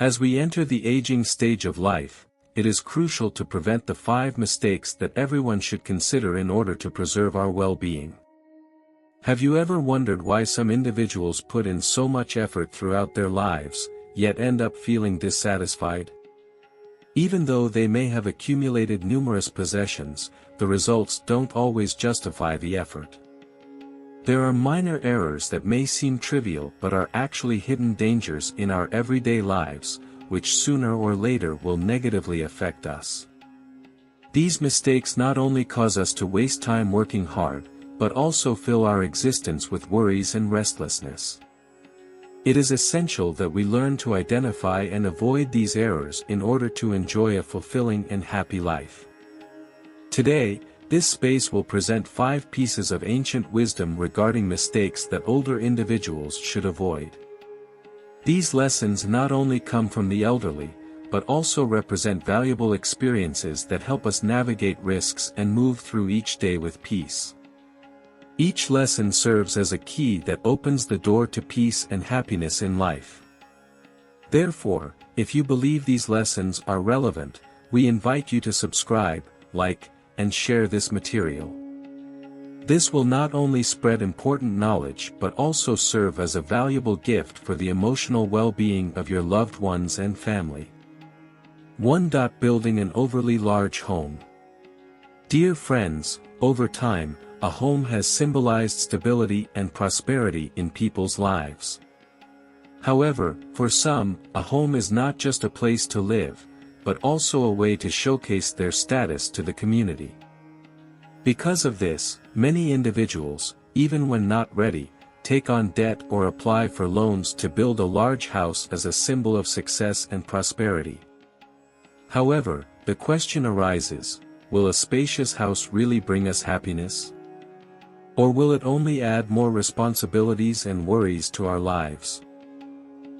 As we enter the aging stage of life, it is crucial to prevent the 5 mistakes that everyone should consider in order to preserve our well-being. Have you ever wondered why some individuals put in so much effort throughout their lives, yet end up feeling dissatisfied? Even though they may have accumulated numerous possessions, the results don't always justify the effort. There are minor errors that may seem trivial but are actually hidden dangers in our everyday lives, which sooner or later will negatively affect us. These mistakes not only cause us to waste time working hard, but also fill our existence with worries and restlessness. It is essential that we learn to identify and avoid these errors in order to enjoy a fulfilling and happy life. Today, this space will present 5 pieces of ancient wisdom regarding mistakes that older individuals should avoid. These lessons not only come from the elderly, but also represent valuable experiences that help us navigate risks and move through each day with peace. Each lesson serves as a key that opens the door to peace and happiness in life. Therefore, if you believe these lessons are relevant, we invite you to subscribe, like, and share this material. This will not only spread important knowledge but also serve as a valuable gift for the emotional well-being of your loved ones and family. 1. Building an overly large home. Dear friends, over time, a home has symbolized stability and prosperity in people's lives. However, for some, a home is not just a place to live, but also a way to showcase their status to the community. Because of this, many individuals, even when not ready, take on debt or apply for loans to build a large house as a symbol of success and prosperity. However, the question arises, will a spacious house really bring us happiness? Or will it only add more responsibilities and worries to our lives?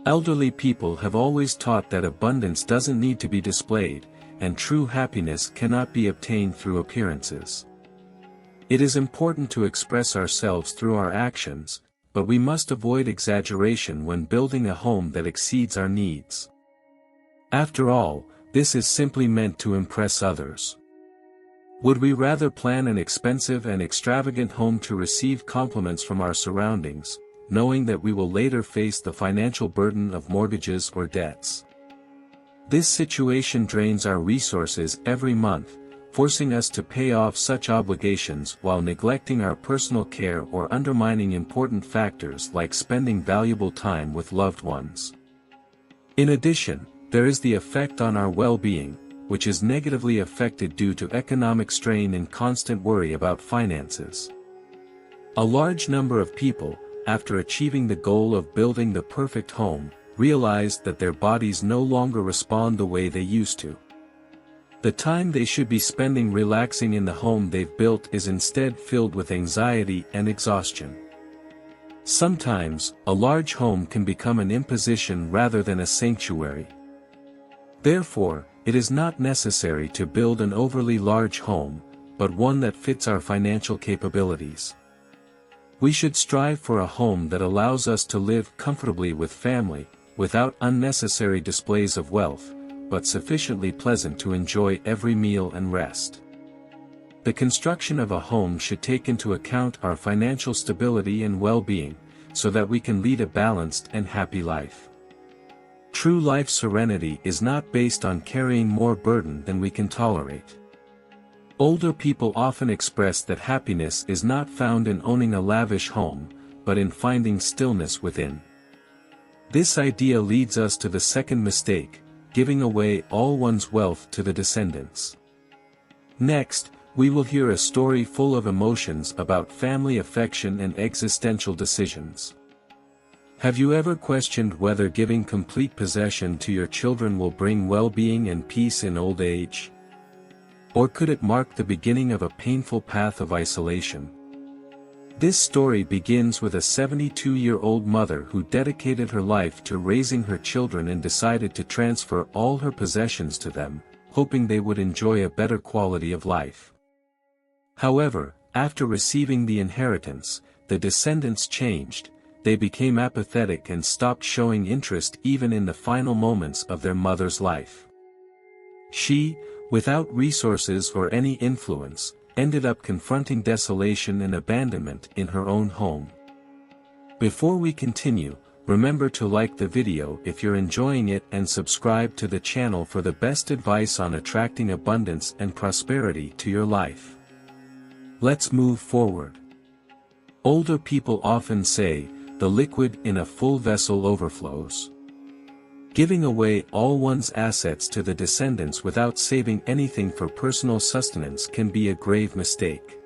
Elderly people have always taught that abundance doesn't need to be displayed, and true happiness cannot be obtained through appearances. It is important to express ourselves through our actions, but we must avoid exaggeration when building a home that exceeds our needs. After all, this is simply meant to impress others. Would we rather plan an expensive and extravagant home to receive compliments from our surroundings, knowing that we will later face the financial burden of mortgages or debts? This situation drains our resources every month, forcing us to pay off such obligations while neglecting our personal care or undermining important factors like spending valuable time with loved ones. In addition, there is the effect on our well-being, which is negatively affected due to economic strain and constant worry about finances. A large number of people, after achieving the goal of building the perfect home, realize that their bodies no longer respond the way they used to. The time they should be spending relaxing in the home they've built is instead filled with anxiety and exhaustion. Sometimes, a large home can become an imposition rather than a sanctuary. Therefore, it is not necessary to build an overly large home, but one that fits our financial capabilities. We should strive for a home that allows us to live comfortably with family, without unnecessary displays of wealth, but sufficiently pleasant to enjoy every meal and rest. The construction of a home should take into account our financial stability and well-being, so that we can lead a balanced and happy life. True life serenity is not based on carrying more burden than we can tolerate. Older people often express that happiness is not found in owning a lavish home, but in finding stillness within. This idea leads us to the second mistake, giving away all one's wealth to the descendants. Next, we will hear a story full of emotions about family affection and existential decisions. Have you ever questioned whether giving complete possession to your children will bring well-being and peace in old age? Or could it mark the beginning of a painful path of isolation? This story begins with a 72-year-old mother who dedicated her life to raising her children and decided to transfer all her possessions to them, hoping they would enjoy a better quality of life. However, after receiving the inheritance, the descendants changed. they became apathetic and stopped showing interest even in the final moments of their mother's life. She, without resources or any influence, ended up confronting desolation and abandonment in her own home. Before we continue, remember to like the video if you're enjoying it and subscribe to the channel for the best advice on attracting abundance and prosperity to your life. Let's move forward. Older people often say, the liquid in a full vessel overflows. Giving away all one's assets to the descendants without saving anything for personal sustenance can be a grave mistake.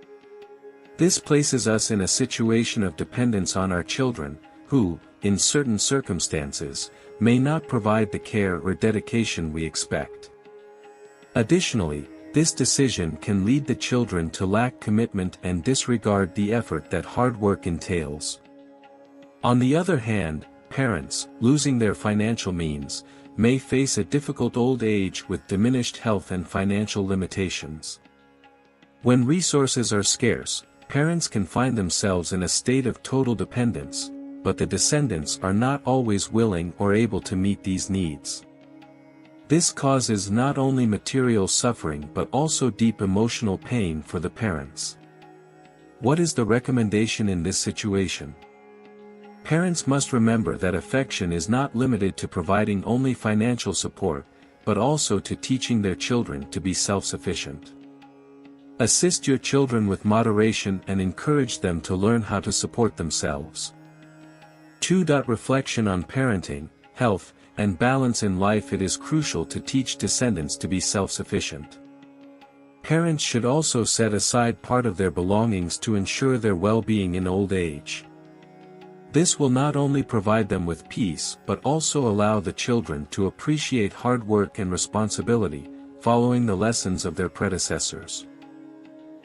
This places us in a situation of dependence on our children, who, in certain circumstances, may not provide the care or dedication we expect. Additionally, this decision can lead the children to lack commitment and disregard the effort that hard work entails. On the other hand, parents, losing their financial means, may face a difficult old age with diminished health and financial limitations. When resources are scarce, parents can find themselves in a state of total dependence, but the descendants are not always willing or able to meet these needs. This causes not only material suffering but also deep emotional pain for the parents. What is the recommendation in this situation? Parents must remember that affection is not limited to providing only financial support, but also to teaching their children to be self-sufficient. Assist your children with moderation and encourage them to learn how to support themselves. 2. Reflection on parenting, health, and balance in life. It is crucial to teach descendants to be self-sufficient. Parents should also set aside part of their belongings to ensure their well-being in old age. This will not only provide them with peace but also allow the children to appreciate hard work and responsibility, following the lessons of their predecessors.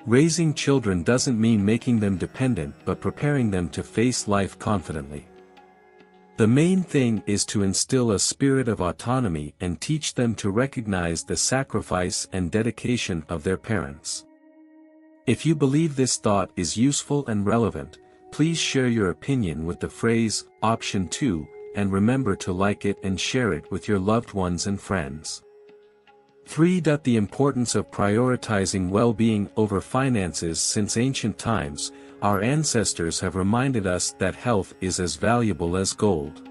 Raising children doesn't mean making them dependent but preparing them to face life confidently. The main thing is to instill a spirit of autonomy and teach them to recognize the sacrifice and dedication of their parents. If you believe this thought is useful and relevant, please share your opinion with the phrase, option 2, and remember to like it and share it with your loved ones and friends. 3. The importance of prioritizing well-being over finances. Since ancient times, our ancestors have reminded us that health is as valuable as gold.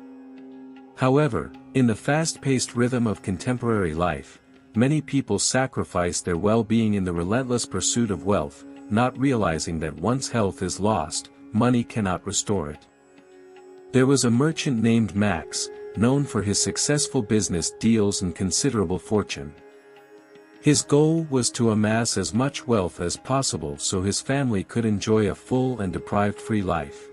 However, in the fast-paced rhythm of contemporary life, many people sacrifice their well-being in the relentless pursuit of wealth, not realizing that once health is lost, money cannot restore it. There was a merchant named Max, known for his successful business deals and considerable fortune. His goal was to amass as much wealth as possible so his family could enjoy a full and deprived-free life.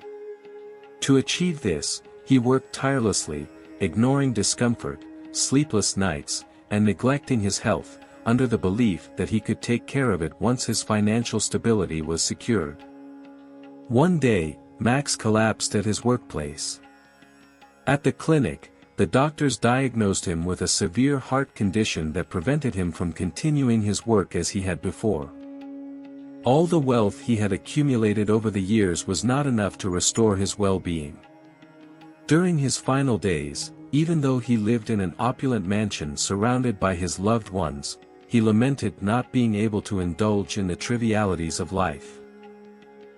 To achieve this, he worked tirelessly, ignoring discomfort, sleepless nights, and neglecting his health, under the belief that he could take care of it once his financial stability was secured. One day, Max collapsed at his workplace. At the clinic, the doctors diagnosed him with a severe heart condition that prevented him from continuing his work as he had before. All the wealth he had accumulated over the years was not enough to restore his well-being. During his final days, even though he lived in an opulent mansion surrounded by his loved ones, he lamented not being able to indulge in the trivialities of life.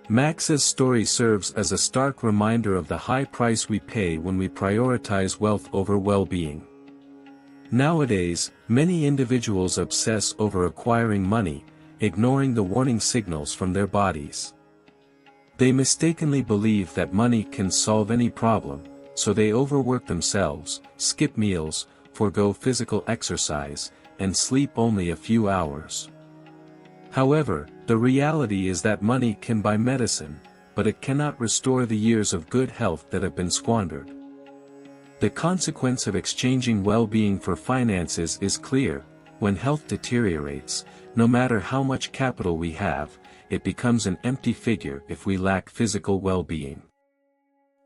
Max's story serves as a stark reminder of the high price we pay when we prioritize wealth over well-being. Nowadays, many individuals obsess over acquiring money, ignoring the warning signals from their bodies. They mistakenly believe that money can solve any problem, so they overwork themselves, skip meals, forego physical exercise, and sleep only a few hours. However, the reality is that money can buy medicine, but it cannot restore the years of good health that have been squandered. The consequence of exchanging well-being for finances is clear: when health deteriorates, no matter how much capital we have, it becomes an empty figure if we lack physical well-being.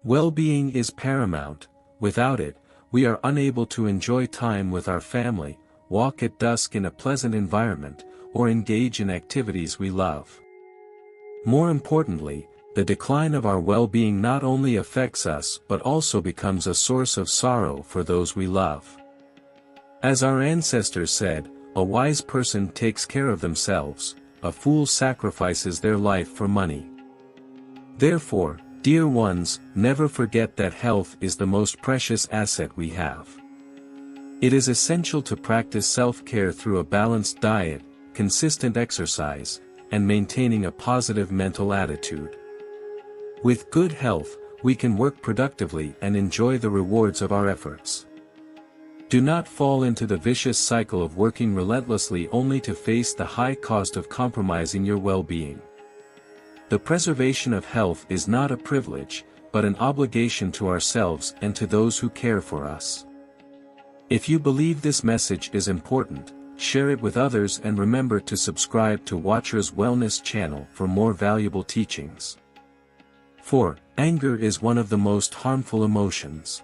Well-being is paramount. Without it, we are unable to enjoy time with our family, walk at dusk in a pleasant environment, or engage in activities we love. More importantly, the decline of our well-being not only affects us but also becomes a source of sorrow for those we love. As our ancestors said, a wise person takes care of themselves, a fool sacrifices their life for money. Therefore, dear ones, never forget that health is the most precious asset we have. It is essential to practice self-care through a balanced diet, consistent exercise, and maintaining a positive mental attitude. With good health, we can work productively and enjoy the rewards of our efforts. Do not fall into the vicious cycle of working relentlessly only to face the high cost of compromising your well-being. The preservation of health is not a privilege, but an obligation to ourselves and to those who care for us. If you believe this message is important, share it with others and remember to subscribe to Watchers Wellness channel for more valuable teachings. 4. Anger is one of the most harmful emotions.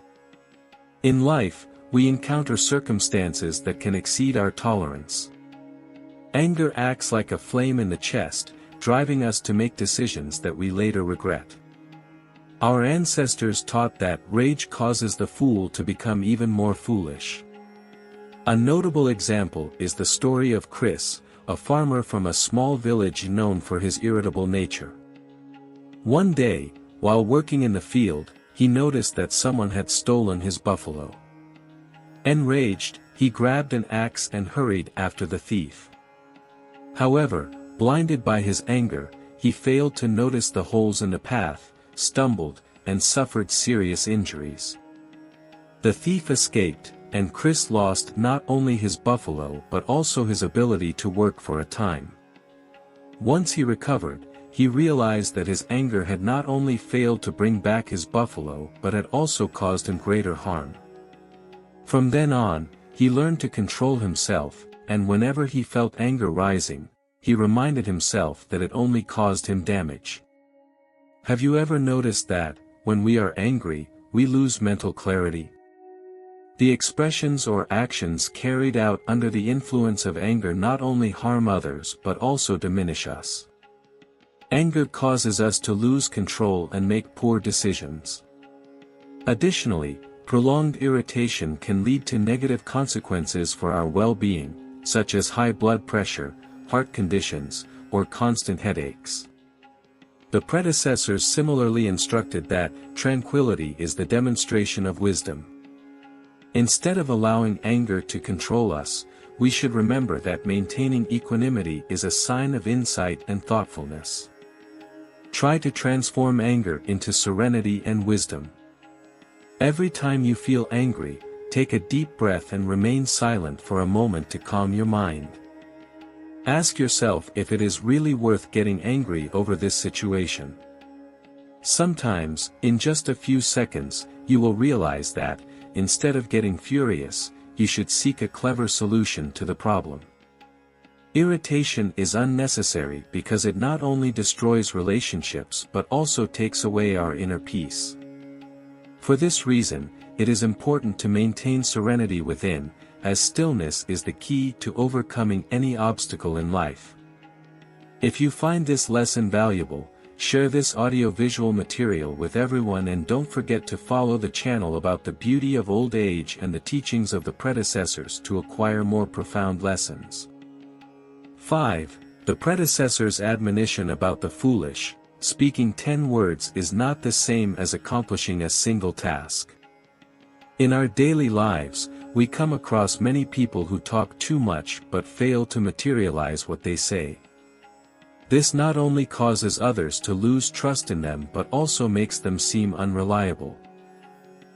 In life, we encounter circumstances that can exceed our tolerance. Anger acts like a flame in the chest, driving us to make decisions that we later regret. Our ancestors taught that rage causes the fool to become even more foolish. A notable example is the story of Chris, a farmer from a small village known for his irritable nature. One day, while working in the field, he noticed that someone had stolen his buffalo. Enraged, he grabbed an axe and hurried after the thief. However, blinded by his anger, he failed to notice the holes in the path, stumbled, and suffered serious injuries. The thief escaped, and Chris lost not only his buffalo but also his ability to work for a time. Once he recovered, he realized that his anger had not only failed to bring back his buffalo but had also caused him greater harm. From then on, he learned to control himself, and whenever he felt anger rising, he reminded himself that it only caused him damage. Have you ever noticed that, when we are angry, we lose mental clarity? The expressions or actions carried out under the influence of anger not only harm others but also diminish us. Anger causes us to lose control and make poor decisions. Additionally, prolonged irritation can lead to negative consequences for our well-being, such as high blood pressure, heart conditions, or constant headaches. The predecessors similarly instructed that tranquility is the demonstration of wisdom. Instead of allowing anger to control us, we should remember that maintaining equanimity is a sign of insight and thoughtfulness. Try to transform anger into serenity and wisdom. Every time you feel angry, take a deep breath and remain silent for a moment to calm your mind. Ask yourself if it is really worth getting angry over this situation. Sometimes, in just a few seconds, you will realize that, instead of getting furious, you should seek a clever solution to the problem. Irritation is unnecessary because it not only destroys relationships but also takes away our inner peace. For this reason, it is important to maintain serenity within, as stillness is the key to overcoming any obstacle in life. If you find this lesson valuable, share this audio-visual material with everyone and don't forget to follow the channel about the beauty of old age and the teachings of the predecessors to acquire more profound lessons. 5. The predecessors' admonition about the foolish: speaking 10 words is not the same as accomplishing a single task. In our daily lives, we come across many people who talk too much but fail to materialize what they say. This not only causes others to lose trust in them but also makes them seem unreliable.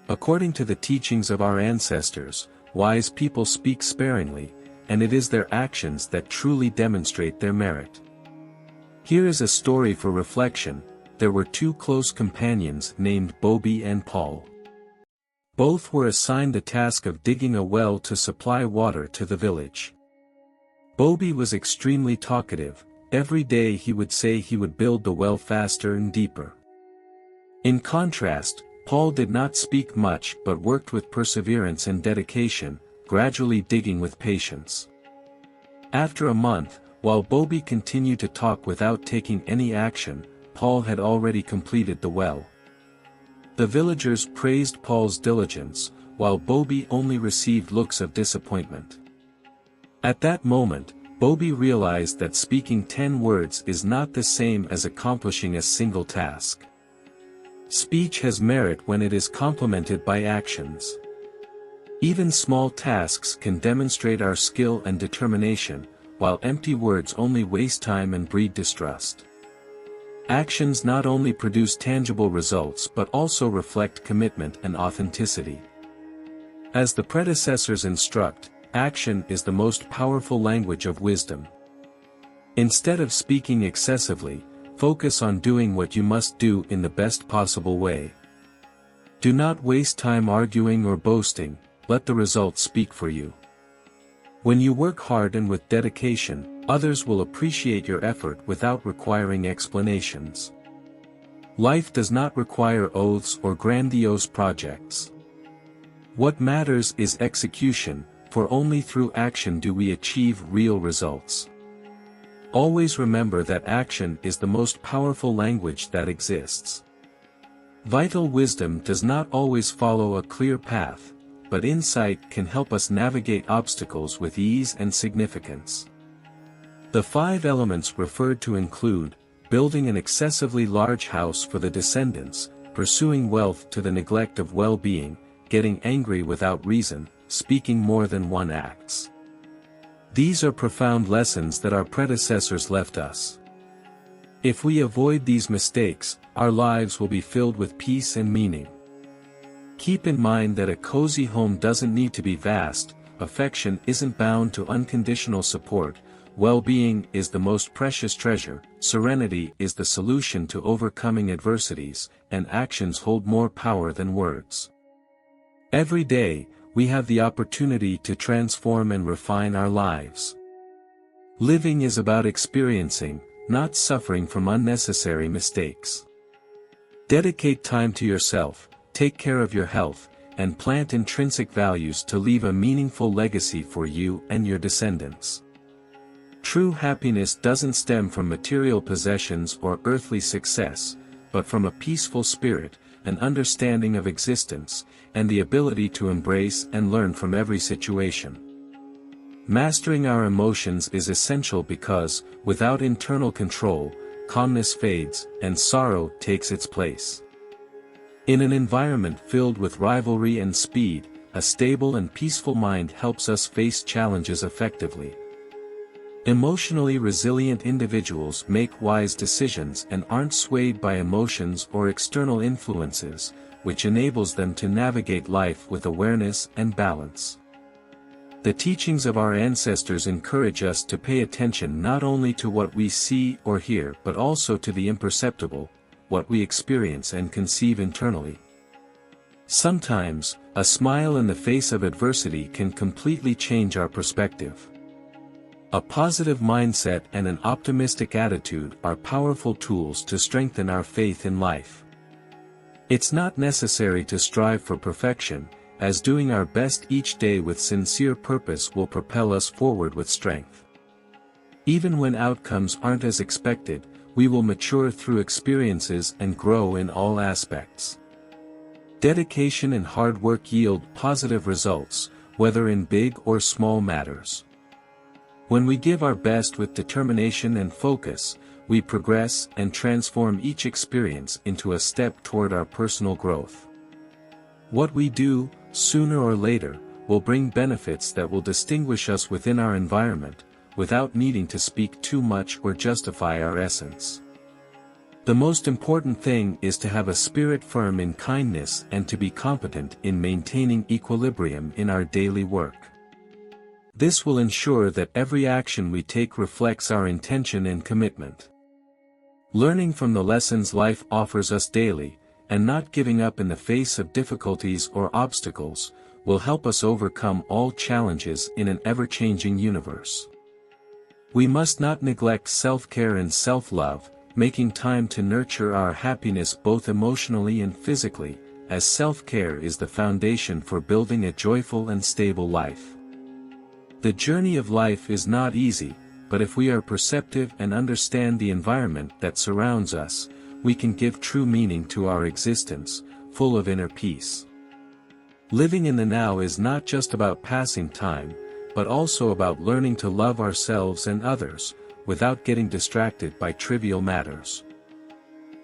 According to the teachings of our ancestors, wise people speak sparingly, and it is their actions that truly demonstrate their merit. Here is a story for reflection. There were two close companions named Bobby and Paul. Both were assigned the task of digging a well to supply water to the village. Bobby was extremely talkative. Every day he would say he would build the well faster and deeper. In contrast, Paul did not speak much but worked with perseverance and dedication, gradually digging with patience. After a month, while Bobby continued to talk without taking any action, Paul had already completed the well. The villagers praised Paul's diligence, while Bobby only received looks of disappointment. At that moment, Bobby realized that speaking 10 words is not the same as accomplishing a single task. Speech has merit when it is complemented by actions. Even small tasks can demonstrate our skill and determination, while empty words only waste time and breed distrust. Actions not only produce tangible results but also reflect commitment and authenticity. As the predecessors instruct, action is the most powerful language of wisdom. Instead of speaking excessively, focus on doing what you must do in the best possible way. Do not waste time arguing or boasting, let the results speak for you. When you work hard and with dedication, others will appreciate your effort without requiring explanations. Life does not require oaths or grandiose projects. What matters is execution, for only through action do we achieve real results. Always remember that action is the most powerful language that exists. Vital wisdom does not always follow a clear path, but insight can help us navigate obstacles with ease and significance. The 5 elements referred to include, building an excessively large house for the descendants, pursuing wealth to the neglect of well-being, getting angry without reason, speaking more than one acts. These are profound lessons that our predecessors left us. If we avoid these mistakes, our lives will be filled with peace and meaning. Keep in mind that a cozy home doesn't need to be vast, affection isn't bound to unconditional support, well-being is the most precious treasure, serenity is the solution to overcoming adversities, and actions hold more power than words. Every day, we have the opportunity to transform and refine our lives. Living is about experiencing, not suffering from unnecessary mistakes. Dedicate time to yourself, take care of your health, and plant intrinsic values to leave a meaningful legacy for you and your descendants. True happiness doesn't stem from material possessions or earthly success, but from a peaceful spirit, an understanding of existence, and the ability to embrace and learn from every situation. Mastering our emotions is essential because, without internal control, calmness fades, and sorrow takes its place. In an environment filled with rivalry and speed, a stable and peaceful mind helps us face challenges effectively. Emotionally resilient individuals make wise decisions and aren't swayed by emotions or external influences, which enables them to navigate life with awareness and balance. The teachings of our ancestors encourage us to pay attention not only to what we see or hear but also to the imperceptible, what we experience and conceive internally. Sometimes, a smile in the face of adversity can completely change our perspective. A positive mindset and an optimistic attitude are powerful tools to strengthen our faith in life. It's not necessary to strive for perfection, as doing our best each day with sincere purpose will propel us forward with strength. Even when outcomes aren't as expected, we will mature through experiences and grow in all aspects. Dedication and hard work yield positive results, whether in big or small matters. When we give our best with determination and focus, we progress and transform each experience into a step toward our personal growth. What we do, sooner or later, will bring benefits that will distinguish us within our environment, without needing to speak too much or justify our essence. The most important thing is to have a spirit firm in kindness and to be competent in maintaining equilibrium in our daily work. This will ensure that every action we take reflects our intention and commitment. Learning from the lessons life offers us daily, and not giving up in the face of difficulties or obstacles, will help us overcome all challenges in an ever-changing universe. We must not neglect self-care and self-love, making time to nurture our happiness both emotionally and physically, as self-care is the foundation for building a joyful and stable life. The journey of life is not easy, but if we are perceptive and understand the environment that surrounds us, we can give true meaning to our existence, full of inner peace. Living in the now is not just about passing time, but also about learning to love ourselves and others, without getting distracted by trivial matters.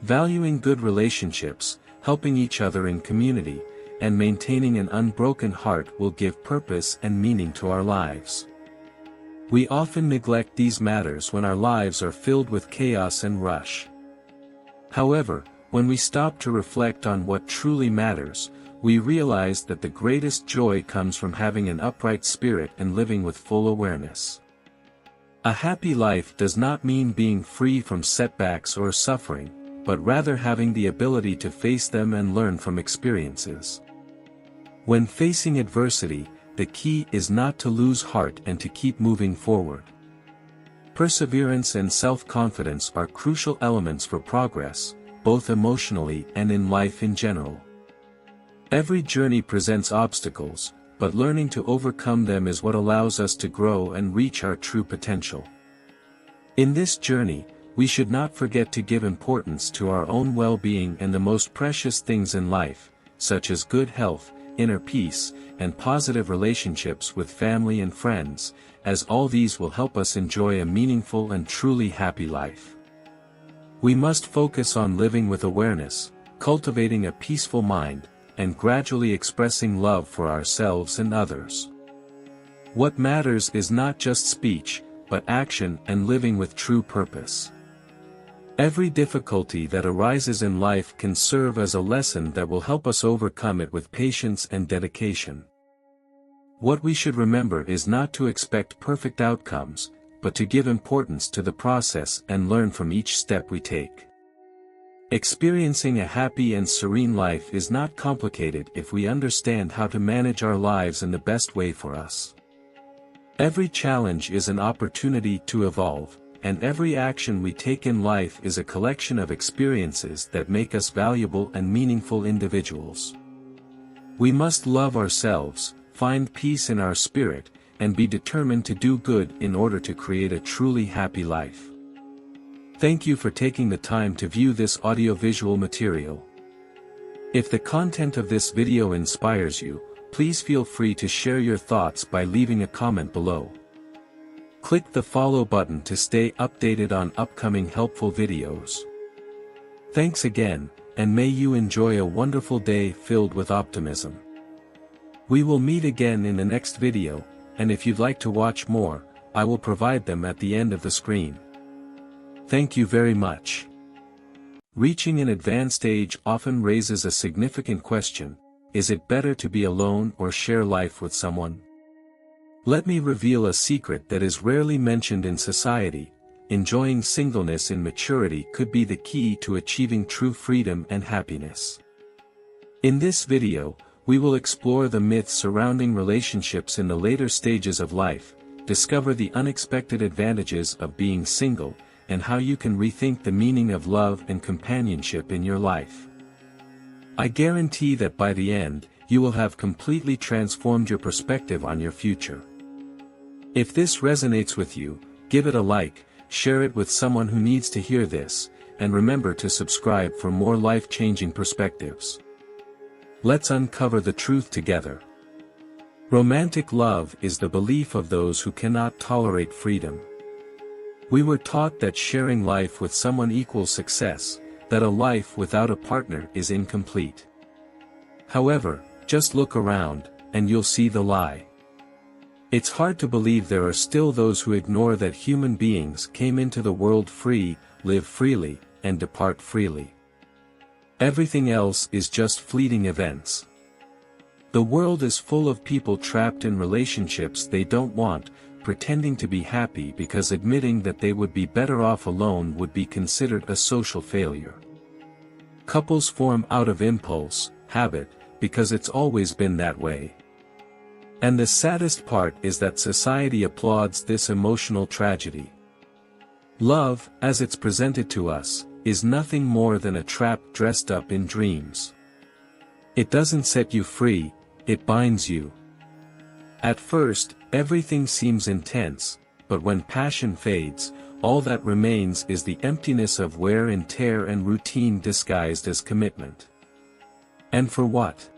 Valuing good relationships, helping each other in community, and maintaining an unbroken heart will give purpose and meaning to our lives. We often neglect these matters when our lives are filled with chaos and rush. However, when we stop to reflect on what truly matters, we realize that the greatest joy comes from having an upright spirit and living with full awareness. A happy life does not mean being free from setbacks or suffering, but rather having the ability to face them and learn from experiences. When facing adversity, the key is not to lose heart and to keep moving forward. Perseverance and self-confidence are crucial elements for progress, both emotionally and in life in general. Every journey presents obstacles, but learning to overcome them is what allows us to grow and reach our true potential. In this journey, we should not forget to give importance to our own well-being and the most precious things in life, such as good health, inner peace, and positive relationships with family and friends, as all these will help us enjoy a meaningful and truly happy life. We must focus on living with awareness, cultivating a peaceful mind, and gradually expressing love for ourselves and others. What matters is not just speech, but action and living with true purpose. Every difficulty that arises in life can serve as a lesson that will help us overcome it with patience and dedication. What we should remember is not to expect perfect outcomes, but to give importance to the process and learn from each step we take. Experiencing a happy and serene life is not complicated if we understand how to manage our lives in the best way for us. Every challenge is an opportunity to evolve, and every action we take in life is a collection of experiences that make us valuable and meaningful individuals. We must love ourselves, find peace in our spirit, and be determined to do good in order to create a truly happy life. Thank you for taking the time to view this audiovisual material. If the content of this video inspires you, please feel free to share your thoughts by leaving a comment below. Click the follow button to stay updated on upcoming helpful videos. Thanks again, and may you enjoy a wonderful day filled with optimism. We will meet again in the next video, and if you'd like to watch more, I will provide them at the end of the screen. Thank you very much. Reaching an advanced age often raises a significant question: is it better to be alone or share life with someone? Let me reveal a secret that is rarely mentioned in society: enjoying singleness in maturity could be the key to achieving true freedom and happiness. In this video, we will explore the myths surrounding relationships in the later stages of life, discover the unexpected advantages of being single, and how you can rethink the meaning of love and companionship in your life. I guarantee that by the end, you will have completely transformed your perspective on your future. If this resonates with you, give it a like, share it with someone who needs to hear this, and remember to subscribe for more life-changing perspectives. Let's uncover the truth together. Romantic love is the belief of those who cannot tolerate freedom. We were taught that sharing life with someone equals success, that a life without a partner is incomplete. However, just look around, and you'll see the lie. It's hard to believe there are still those who ignore that human beings came into the world free, live freely, and depart freely. Everything else is just fleeting events. The world is full of people trapped in relationships they don't want, pretending to be happy because admitting that they would be better off alone would be considered a social failure. Couples form out of impulse, habit, because it's always been that way. And the saddest part is that society applauds this emotional tragedy. Love, as it's presented to us, is nothing more than a trap dressed up in dreams. It doesn't set you free, it binds you. At first, everything seems intense, but when passion fades, all that remains is the emptiness of wear and tear and routine disguised as commitment. And for what?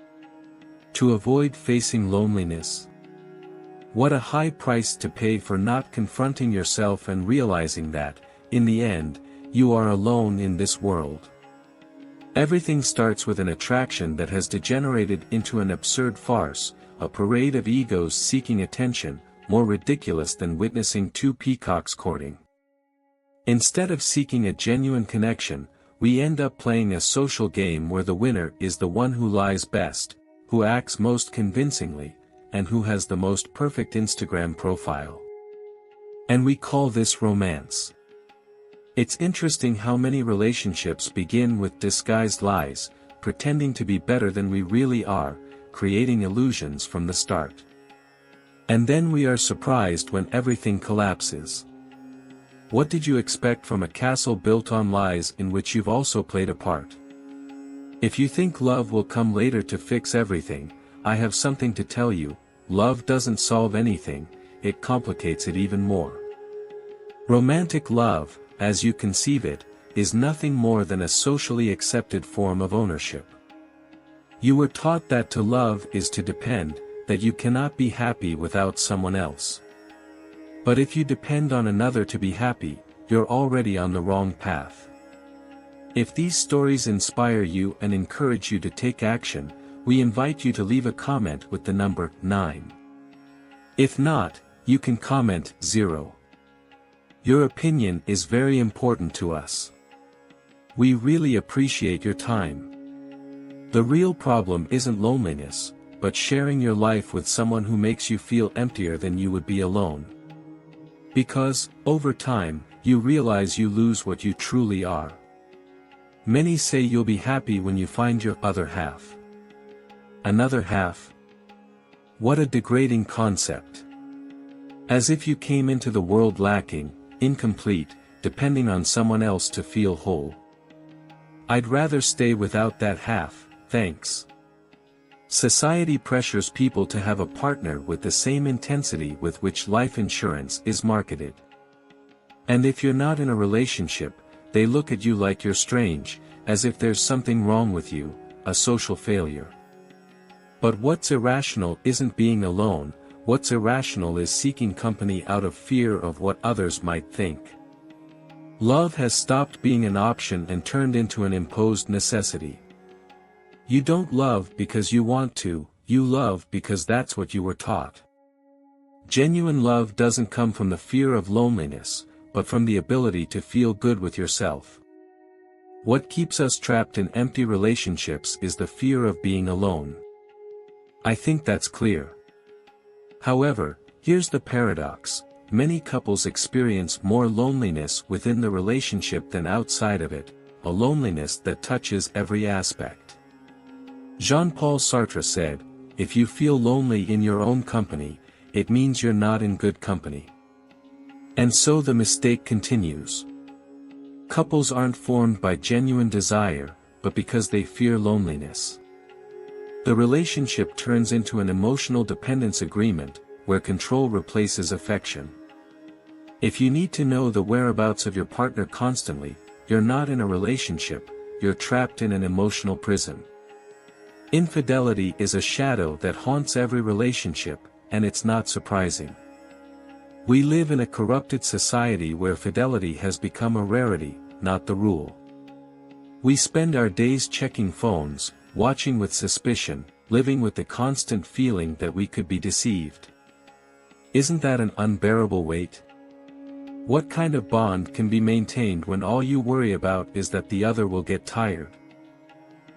To avoid facing loneliness. What a high price to pay for not confronting yourself and realizing that, in the end, you are alone in this world. Everything starts with an attraction that has degenerated into an absurd farce, a parade of egos seeking attention, more ridiculous than witnessing two peacocks courting. Instead of seeking a genuine connection, we end up playing a social game where the winner is the one who lies best, who acts most convincingly, and who has the most perfect Instagram profile. And we call this romance. It's interesting how many relationships begin with disguised lies, pretending to be better than we really are, creating illusions from the start. And then we are surprised when everything collapses. What did you expect from a castle built on lies in which you've also played a part? If you think love will come later to fix everything, I have something to tell you: love doesn't solve anything, it complicates it even more. Romantic love, as you conceive it, is nothing more than a socially accepted form of ownership. You were taught that to love is to depend, that you cannot be happy without someone else. But if you depend on another to be happy, you're already on the wrong path. If these stories inspire you and encourage you to take action, we invite you to leave a comment with the number 9. If not, you can comment 0. Your opinion is very important to us. We really appreciate your time. The real problem isn't loneliness, but sharing your life with someone who makes you feel emptier than you would be alone. Because, over time, you realize you lose what you truly are. Many say you'll be happy when you find your other half. Another half? What a degrading concept. As if you came into the world lacking, incomplete, depending on someone else to feel whole. I'd rather stay without that half, thanks. Society pressures people to have a partner with the same intensity with which life insurance is marketed. And if you're not in a relationship, they look at you like you're strange, as if there's something wrong with you, a social failure. But what's irrational isn't being alone, what's irrational is seeking company out of fear of what others might think. Love has stopped being an option and turned into an imposed necessity. You don't love because you want to, you love because that's what you were taught. Genuine love doesn't come from the fear of loneliness, but from the ability to feel good with yourself. What keeps us trapped in empty relationships is the fear of being alone. I think that's clear. However, here's the paradox: many couples experience more loneliness within the relationship than outside of it, a loneliness that touches every aspect. Jean-Paul Sartre said, "If you feel lonely in your own company, it means you're not in good company." And so the mistake continues. Couples aren't formed by genuine desire, but because they fear loneliness. The relationship turns into an emotional dependence agreement, where control replaces affection. If you need to know the whereabouts of your partner constantly, you're not in a relationship, you're trapped in an emotional prison. Infidelity is a shadow that haunts every relationship, and it's not surprising. We live in a corrupted society where fidelity has become a rarity, not the rule. We spend our days checking phones, watching with suspicion, living with the constant feeling that we could be deceived. Isn't that an unbearable weight? What kind of bond can be maintained when all you worry about is that the other will get tired?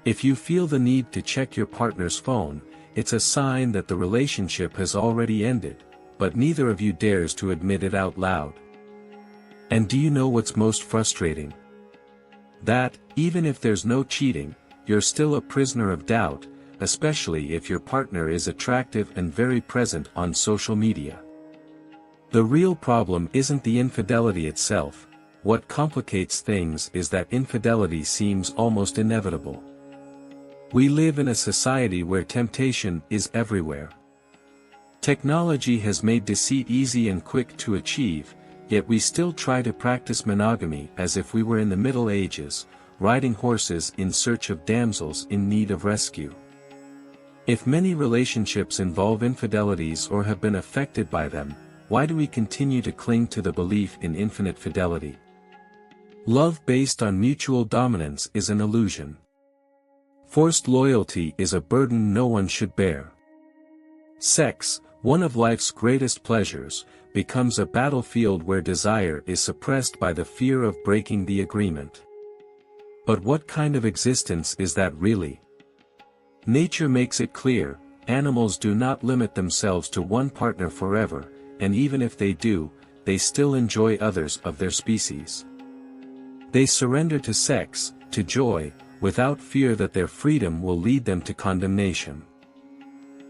If you feel the need to check your partner's phone, it's a sign that the relationship has already ended, but neither of you dares to admit it out loud. And do you know what's most frustrating? That, even if there's no cheating, you're still a prisoner of doubt, especially if your partner is attractive and very present on social media. The real problem isn't the infidelity itself. What complicates things is that infidelity seems almost inevitable. We live in a society where temptation is everywhere. Technology has made deceit easy and quick to achieve, Yet we still try to practice monogamy as if we were in the Middle Ages, riding horses in search of damsels in need of rescue. If many relationships involve infidelities or have been affected by them, why do we continue to cling to the belief in infinite fidelity? Love based on mutual dominance is an illusion. Forced loyalty is a burden no one should bear. Sex, one of life's greatest pleasures, becomes a battlefield where desire is suppressed by the fear of breaking the agreement. But what kind of existence is that really? Nature makes it clear, animals do not limit themselves to one partner forever, and even if they do, they still enjoy others of their species. They surrender to sex, to joy, without fear that their freedom will lead them to condemnation.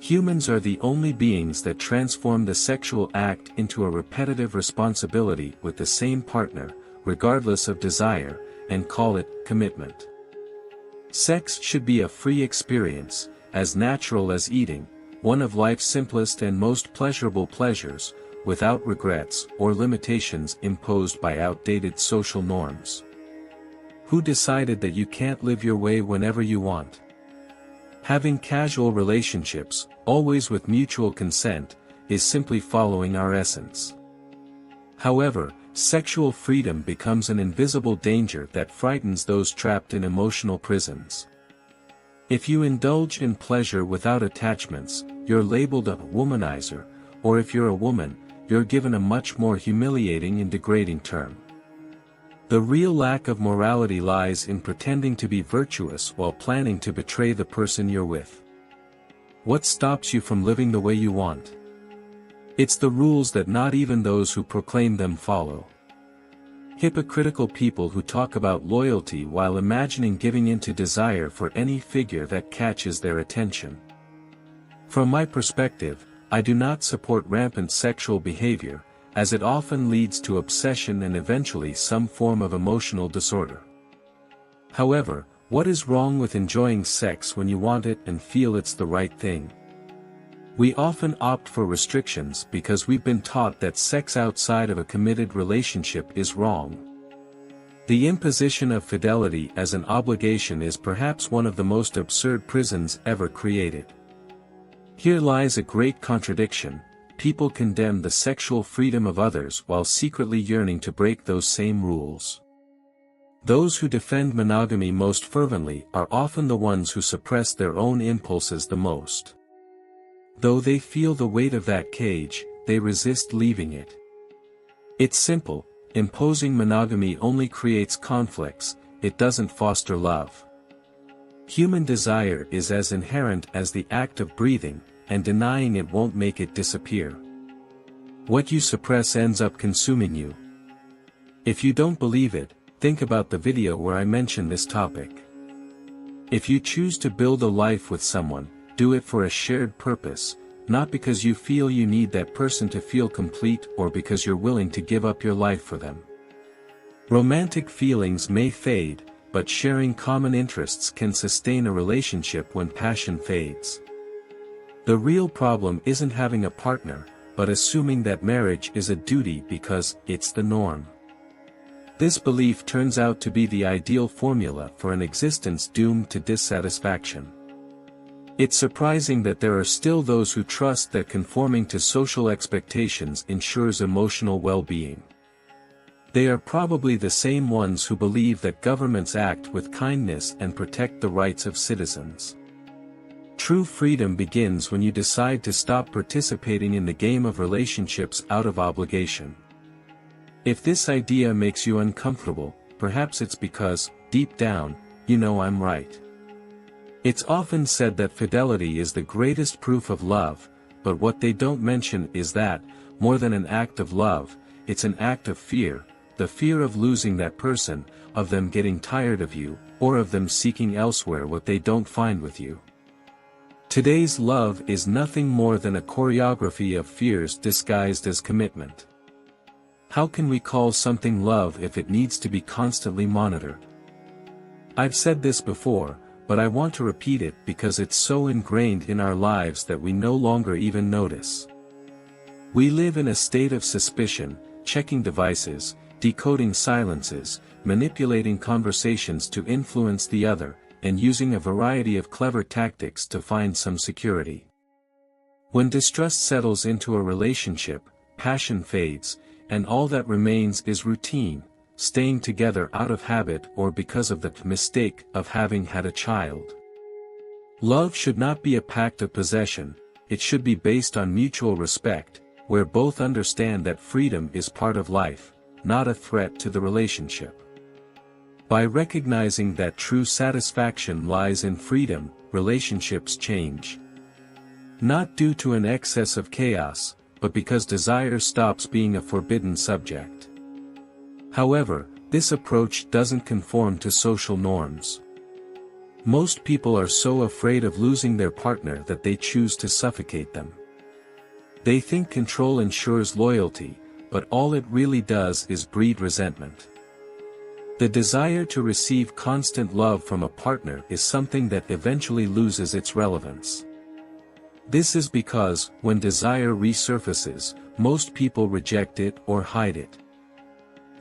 Humans are the only beings that transform the sexual act into a repetitive responsibility with the same partner, regardless of desire, and call it commitment. Sex should be a free experience, as natural as eating, one of life's simplest and most pleasurable pleasures, without regrets or limitations imposed by outdated social norms. Who decided that you can't live your way whenever you want? Having casual relationships, always with mutual consent, is simply following our essence. However, sexual freedom becomes an invisible danger that frightens those trapped in emotional prisons. If you indulge in pleasure without attachments, you're labeled a womanizer, or if you're a woman, you're given a much more humiliating and degrading term. The real lack of morality lies in pretending to be virtuous while planning to betray the person you're with. What stops you from living the way you want? It's the rules that not even those who proclaim them follow. Hypocritical people who talk about loyalty while imagining giving in to desire for any figure that catches their attention. From my perspective, I do not support rampant sexual behavior, as it often leads to obsession and eventually some form of emotional disorder. However, what is wrong with enjoying sex when you want it and feel it's the right thing? We often opt for restrictions because we've been taught that sex outside of a committed relationship is wrong. The imposition of fidelity as an obligation is perhaps one of the most absurd prisons ever created. Here lies a great contradiction. People condemn the sexual freedom of others while secretly yearning to break those same rules. Those who defend monogamy most fervently are often the ones who suppress their own impulses the most. Though they feel the weight of that cage, they resist leaving it. It's simple, imposing monogamy only creates conflicts, it doesn't foster love. Human desire is as inherent as the act of breathing, and denying it won't make it disappear. What you suppress ends up consuming you. If you don't believe it, think about the video where I mention this topic. If you choose to build a life with someone, do it for a shared purpose, not because you feel you need that person to feel complete or because you're willing to give up your life for them. Romantic feelings may fade, but sharing common interests can sustain a relationship when passion fades. The real problem isn't having a partner, but assuming that marriage is a duty because it's the norm. This belief turns out to be the ideal formula for an existence doomed to dissatisfaction. It's surprising that there are still those who trust that conforming to social expectations ensures emotional well-being. They are probably the same ones who believe that governments act with kindness and protect the rights of citizens. True freedom begins when you decide to stop participating in the game of relationships out of obligation. If this idea makes you uncomfortable, perhaps it's because, deep down, you know I'm right. It's often said that fidelity is the greatest proof of love, but what they don't mention is that, more than an act of love, it's an act of fear, the fear of losing that person, of them getting tired of you, or of them seeking elsewhere what they don't find with you. Today's love is nothing more than a choreography of fears disguised as commitment. How can we call something love if it needs to be constantly monitored? I've said this before, but I want to repeat it because it's so ingrained in our lives that we no longer even notice. We live in a state of suspicion, checking devices, decoding silences, manipulating conversations to influence the other, and using a variety of clever tactics to find some security. When distrust settles into a relationship, passion fades, and all that remains is routine, staying together out of habit or because of the mistake of having had a child. Love should not be a pact of possession, it should be based on mutual respect, where both understand that freedom is part of life, not a threat to the relationship. By recognizing that true satisfaction lies in freedom, relationships change. Not due to an excess of chaos, but because desire stops being a forbidden subject. However, this approach doesn't conform to social norms. Most people are so afraid of losing their partner that they choose to suffocate them. They think control ensures loyalty, but all it really does is breed resentment. The desire to receive constant love from a partner is something that eventually loses its relevance. This is because, when desire resurfaces, most people reject it or hide it.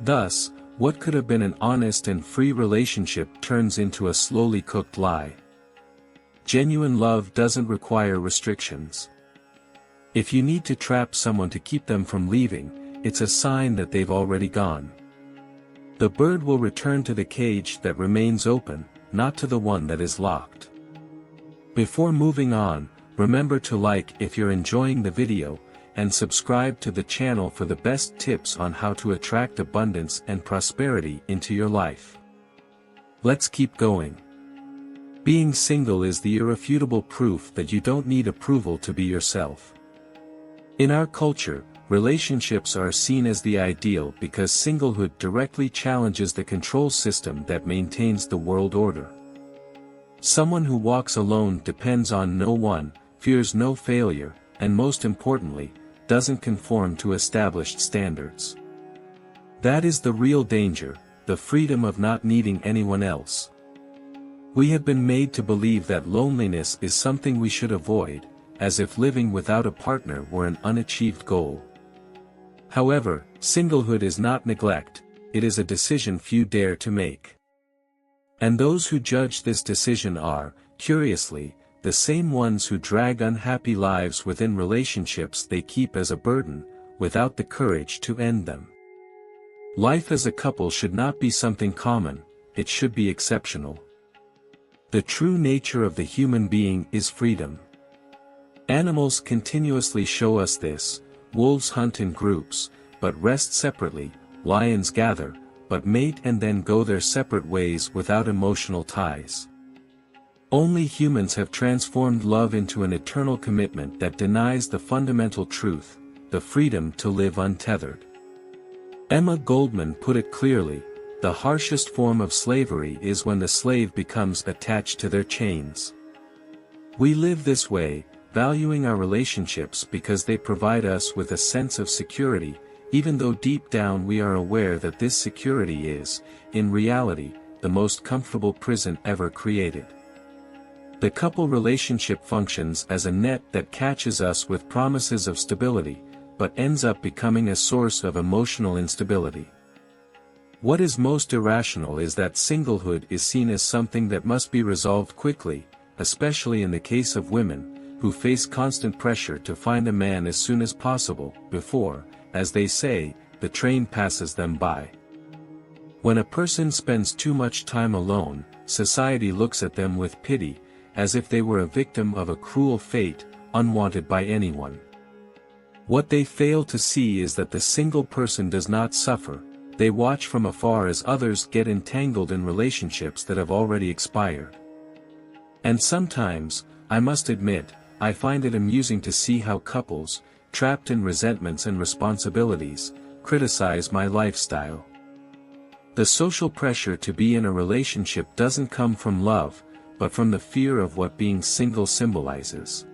Thus, what could have been an honest and free relationship turns into a slowly cooked lie. Genuine love doesn't require restrictions. If you need to trap someone to keep them from leaving, it's a sign that they've already gone. The bird will return to the cage that remains open, not to the one that is locked. Before moving on, remember to like if you're enjoying the video, and subscribe to the channel for the best tips on how to attract abundance and prosperity into your life. Let's keep going. Being single is the irrefutable proof that you don't need approval to be yourself. In our culture, relationships are seen as the ideal because singlehood directly challenges the control system that maintains the world order. Someone who walks alone depends on no one, fears no failure, and most importantly, doesn't conform to established standards. That is the real danger, the freedom of not needing anyone else. We have been made to believe that loneliness is something we should avoid, as if living without a partner were an unachieved goal. However, singlehood is not neglect, it is a decision few dare to make. And those who judge this decision are, curiously, the same ones who drag unhappy lives within relationships they keep as a burden, without the courage to end them. Life as a couple should not be something common, it should be exceptional. The true nature of the human being is freedom. Animals continuously show us this. Wolves hunt in groups, but rest separately, lions gather, but mate and then go their separate ways without emotional ties. Only humans have transformed love into an eternal commitment that denies the fundamental truth, the freedom to live untethered. Emma Goldman put it clearly, the harshest form of slavery is when the slave becomes attached to their chains. We live this way, valuing our relationships because they provide us with a sense of security, even though deep down we are aware that this security is, in reality, the most comfortable prison ever created. The couple relationship functions as a net that catches us with promises of stability, but ends up becoming a source of emotional instability. What is most irrational is that singlehood is seen as something that must be resolved quickly, especially in the case of women, who face constant pressure to find a man as soon as possible, before, as they say, the train passes them by. When a person spends too much time alone, society looks at them with pity, as if they were a victim of a cruel fate, unwanted by anyone. What they fail to see is that the single person does not suffer, they watch from afar as others get entangled in relationships that have already expired. And sometimes, I must admit, I find it amusing to see how couples, trapped in resentments and responsibilities, criticize my lifestyle. The social pressure to be in a relationship doesn't come from love, but from the fear of what being single symbolizes.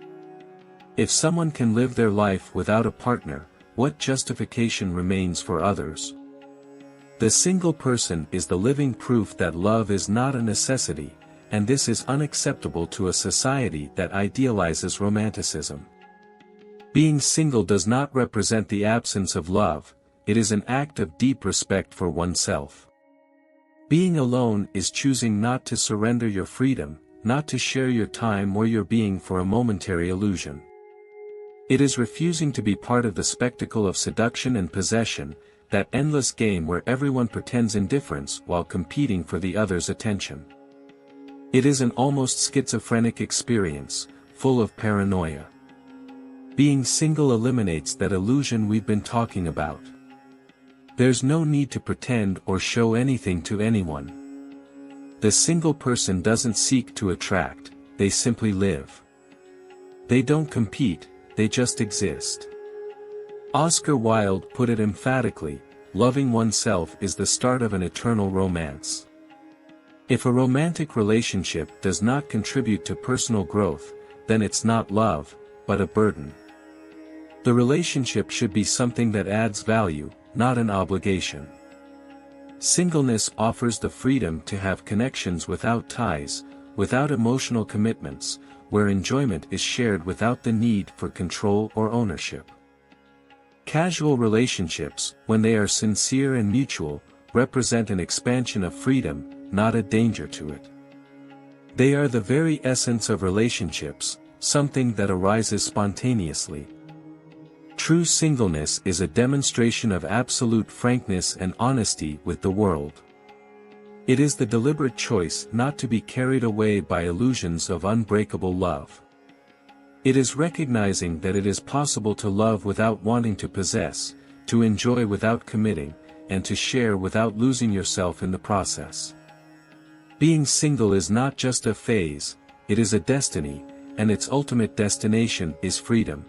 If someone can live their life without a partner, what justification remains for others? The single person is the living proof that love is not a necessity, and this is unacceptable to a society that idealizes romanticism. Being single does not represent the absence of love, it is an act of deep respect for oneself. Being alone is choosing not to surrender your freedom, not to share your time or your being for a momentary illusion. It is refusing to be part of the spectacle of seduction and possession, that endless game where everyone pretends indifference while competing for the other's attention. It is an almost schizophrenic experience, full of paranoia. Being single eliminates that illusion we've been talking about. There's no need to pretend or show anything to anyone. The single person doesn't seek to attract, they simply live. They don't compete, they just exist. Oscar Wilde put it emphatically, loving oneself is the start of an eternal romance. If a romantic relationship does not contribute to personal growth, then it's not love, but a burden. The relationship should be something that adds value, not an obligation. Singleness offers the freedom to have connections without ties, without emotional commitments, where enjoyment is shared without the need for control or ownership. Casual relationships, when they are sincere and mutual, represent an expansion of freedom, not a danger to it. They are the very essence of relationships, something that arises spontaneously. True singleness is a demonstration of absolute frankness and honesty with the world. It is the deliberate choice not to be carried away by illusions of unbreakable love. It is recognizing that it is possible to love without wanting to possess, to enjoy without committing, and to share without losing yourself in the process. Being single is not just a phase, it is a destiny, and its ultimate destination is freedom.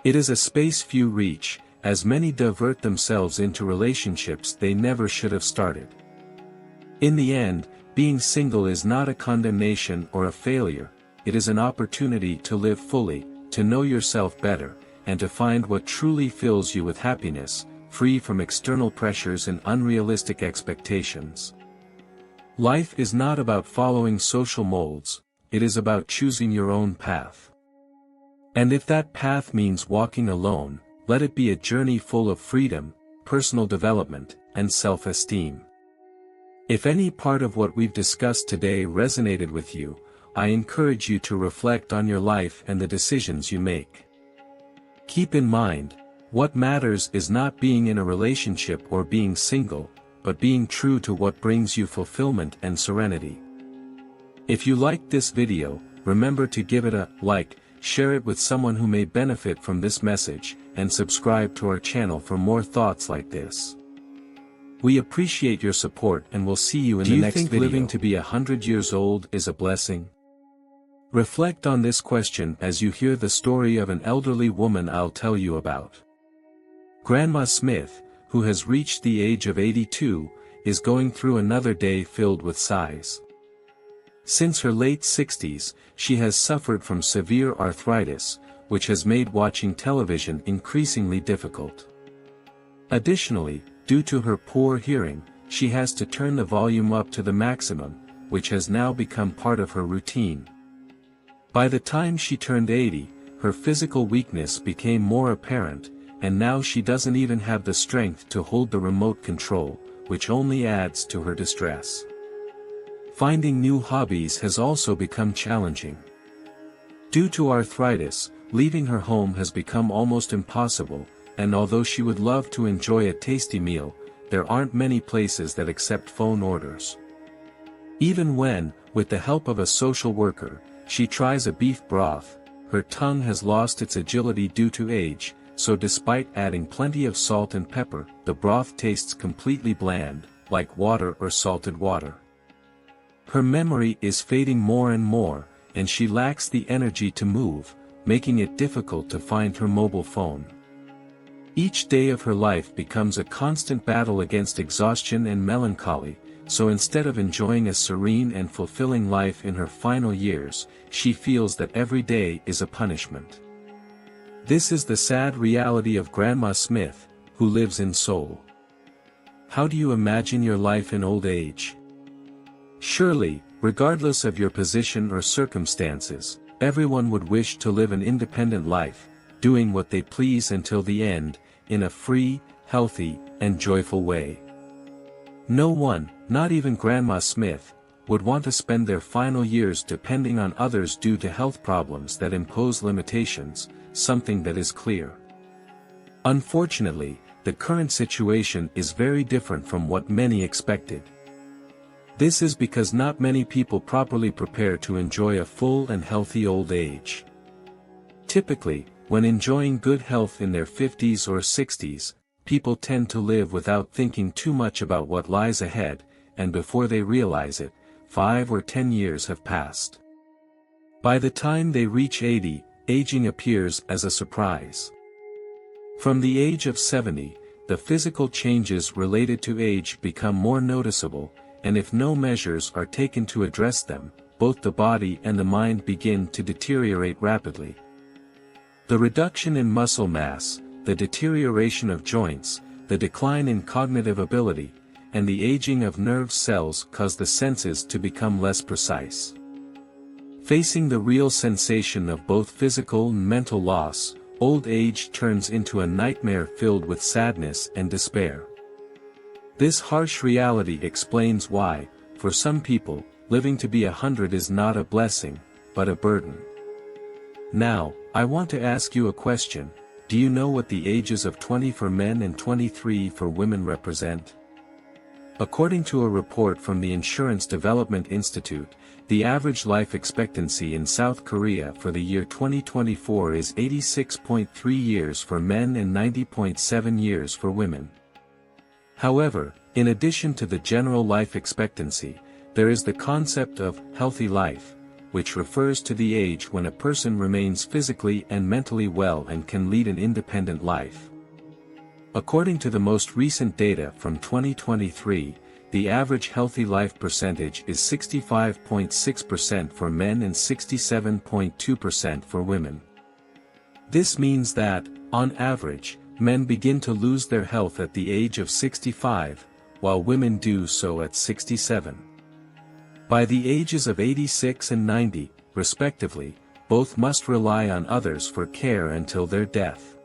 It is a space few reach, as many divert themselves into relationships they never should have started. In the end, being single is not a condemnation or a failure, it is an opportunity to live fully, to know yourself better, and to find what truly fills you with happiness, free from external pressures and unrealistic expectations. Life is not about following social molds, it is about choosing your own path. And if that path means walking alone, let it be a journey full of freedom, personal development, and self-esteem. If any part of what we've discussed today resonated with you, I encourage you to reflect on your life and the decisions you make. Keep in mind, what matters is not being in a relationship or being single, but being true to what brings you fulfillment and serenity. If you liked this video, remember to give it a like, share it with someone who may benefit from this message, and subscribe to our channel for more thoughts like this. We appreciate your support and will see you in the next video. Do you think living to be 100 years old is a blessing? Reflect on this question as you hear the story of an elderly woman I'll tell you about. Grandma Smith, who has reached the age of 82, is going through another day filled with sighs. Since her late 60s, she has suffered from severe arthritis, which has made watching television increasingly difficult. Additionally, due to her poor hearing, she has to turn the volume up to the maximum, which has now become part of her routine. By the time she turned 80, her physical weakness became more apparent, and now she doesn't even have the strength to hold the remote control, which only adds to her distress. Finding new hobbies has also become challenging. Due to arthritis, leaving her home has become almost impossible, and although she would love to enjoy a tasty meal, there aren't many places that accept phone orders. Even when, with the help of a social worker, she tries a beef broth, her tongue has lost its agility due to age, so despite adding plenty of salt and pepper, the broth tastes completely bland, like water or salted water. Her memory is fading more and more, and she lacks the energy to move, making it difficult to find her mobile phone. Each day of her life becomes a constant battle against exhaustion and melancholy, so instead of enjoying a serene and fulfilling life in her final years, she feels that every day is a punishment. This is the sad reality of Grandma Smith, who lives in Seoul. How do you imagine your life in old age? Surely, regardless of your position or circumstances, everyone would wish to live an independent life, doing what they please until the end, in a free, healthy, and joyful way. No one, not even Grandma Smith, would want to spend their final years depending on others due to health problems that impose limitations, something that is clear. Unfortunately, the current situation is very different from what many expected. This is because not many people properly prepare to enjoy a full and healthy old age. Typically, when enjoying good health in their 50s or 60s, people tend to live without thinking too much about what lies ahead, and before they realize it, 5 or 10 years have passed. By the time they reach 80, aging appears as a surprise. From the age of 70, the physical changes related to age become more noticeable, and if no measures are taken to address them, both the body and the mind begin to deteriorate rapidly. The reduction in muscle mass, the deterioration of joints, the decline in cognitive ability, and the aging of nerve cells cause the senses to become less precise. Facing the real sensation of both physical and mental loss, old age turns into a nightmare filled with sadness and despair. This harsh reality explains why, for some people, living to be 100 is not a blessing, but a burden. Now, I want to ask you a question. Do you know what the ages of 20 for men and 23 for women represent? According to a report from the Insurance Development Institute, the average life expectancy in South Korea for the year 2024 is 86.3 years for men and 90.7 years for women. However, in addition to the general life expectancy, there is the concept of healthy life, which refers to the age when a person remains physically and mentally well and can lead an independent life. According to the most recent data from 2023, the average healthy life percentage is 65.6% for men and 67.2% for women. This means that, on average, men begin to lose their health at the age of 65, while women do so at 67. By the ages of 86 and 90, respectively, both must rely on others for care until their death.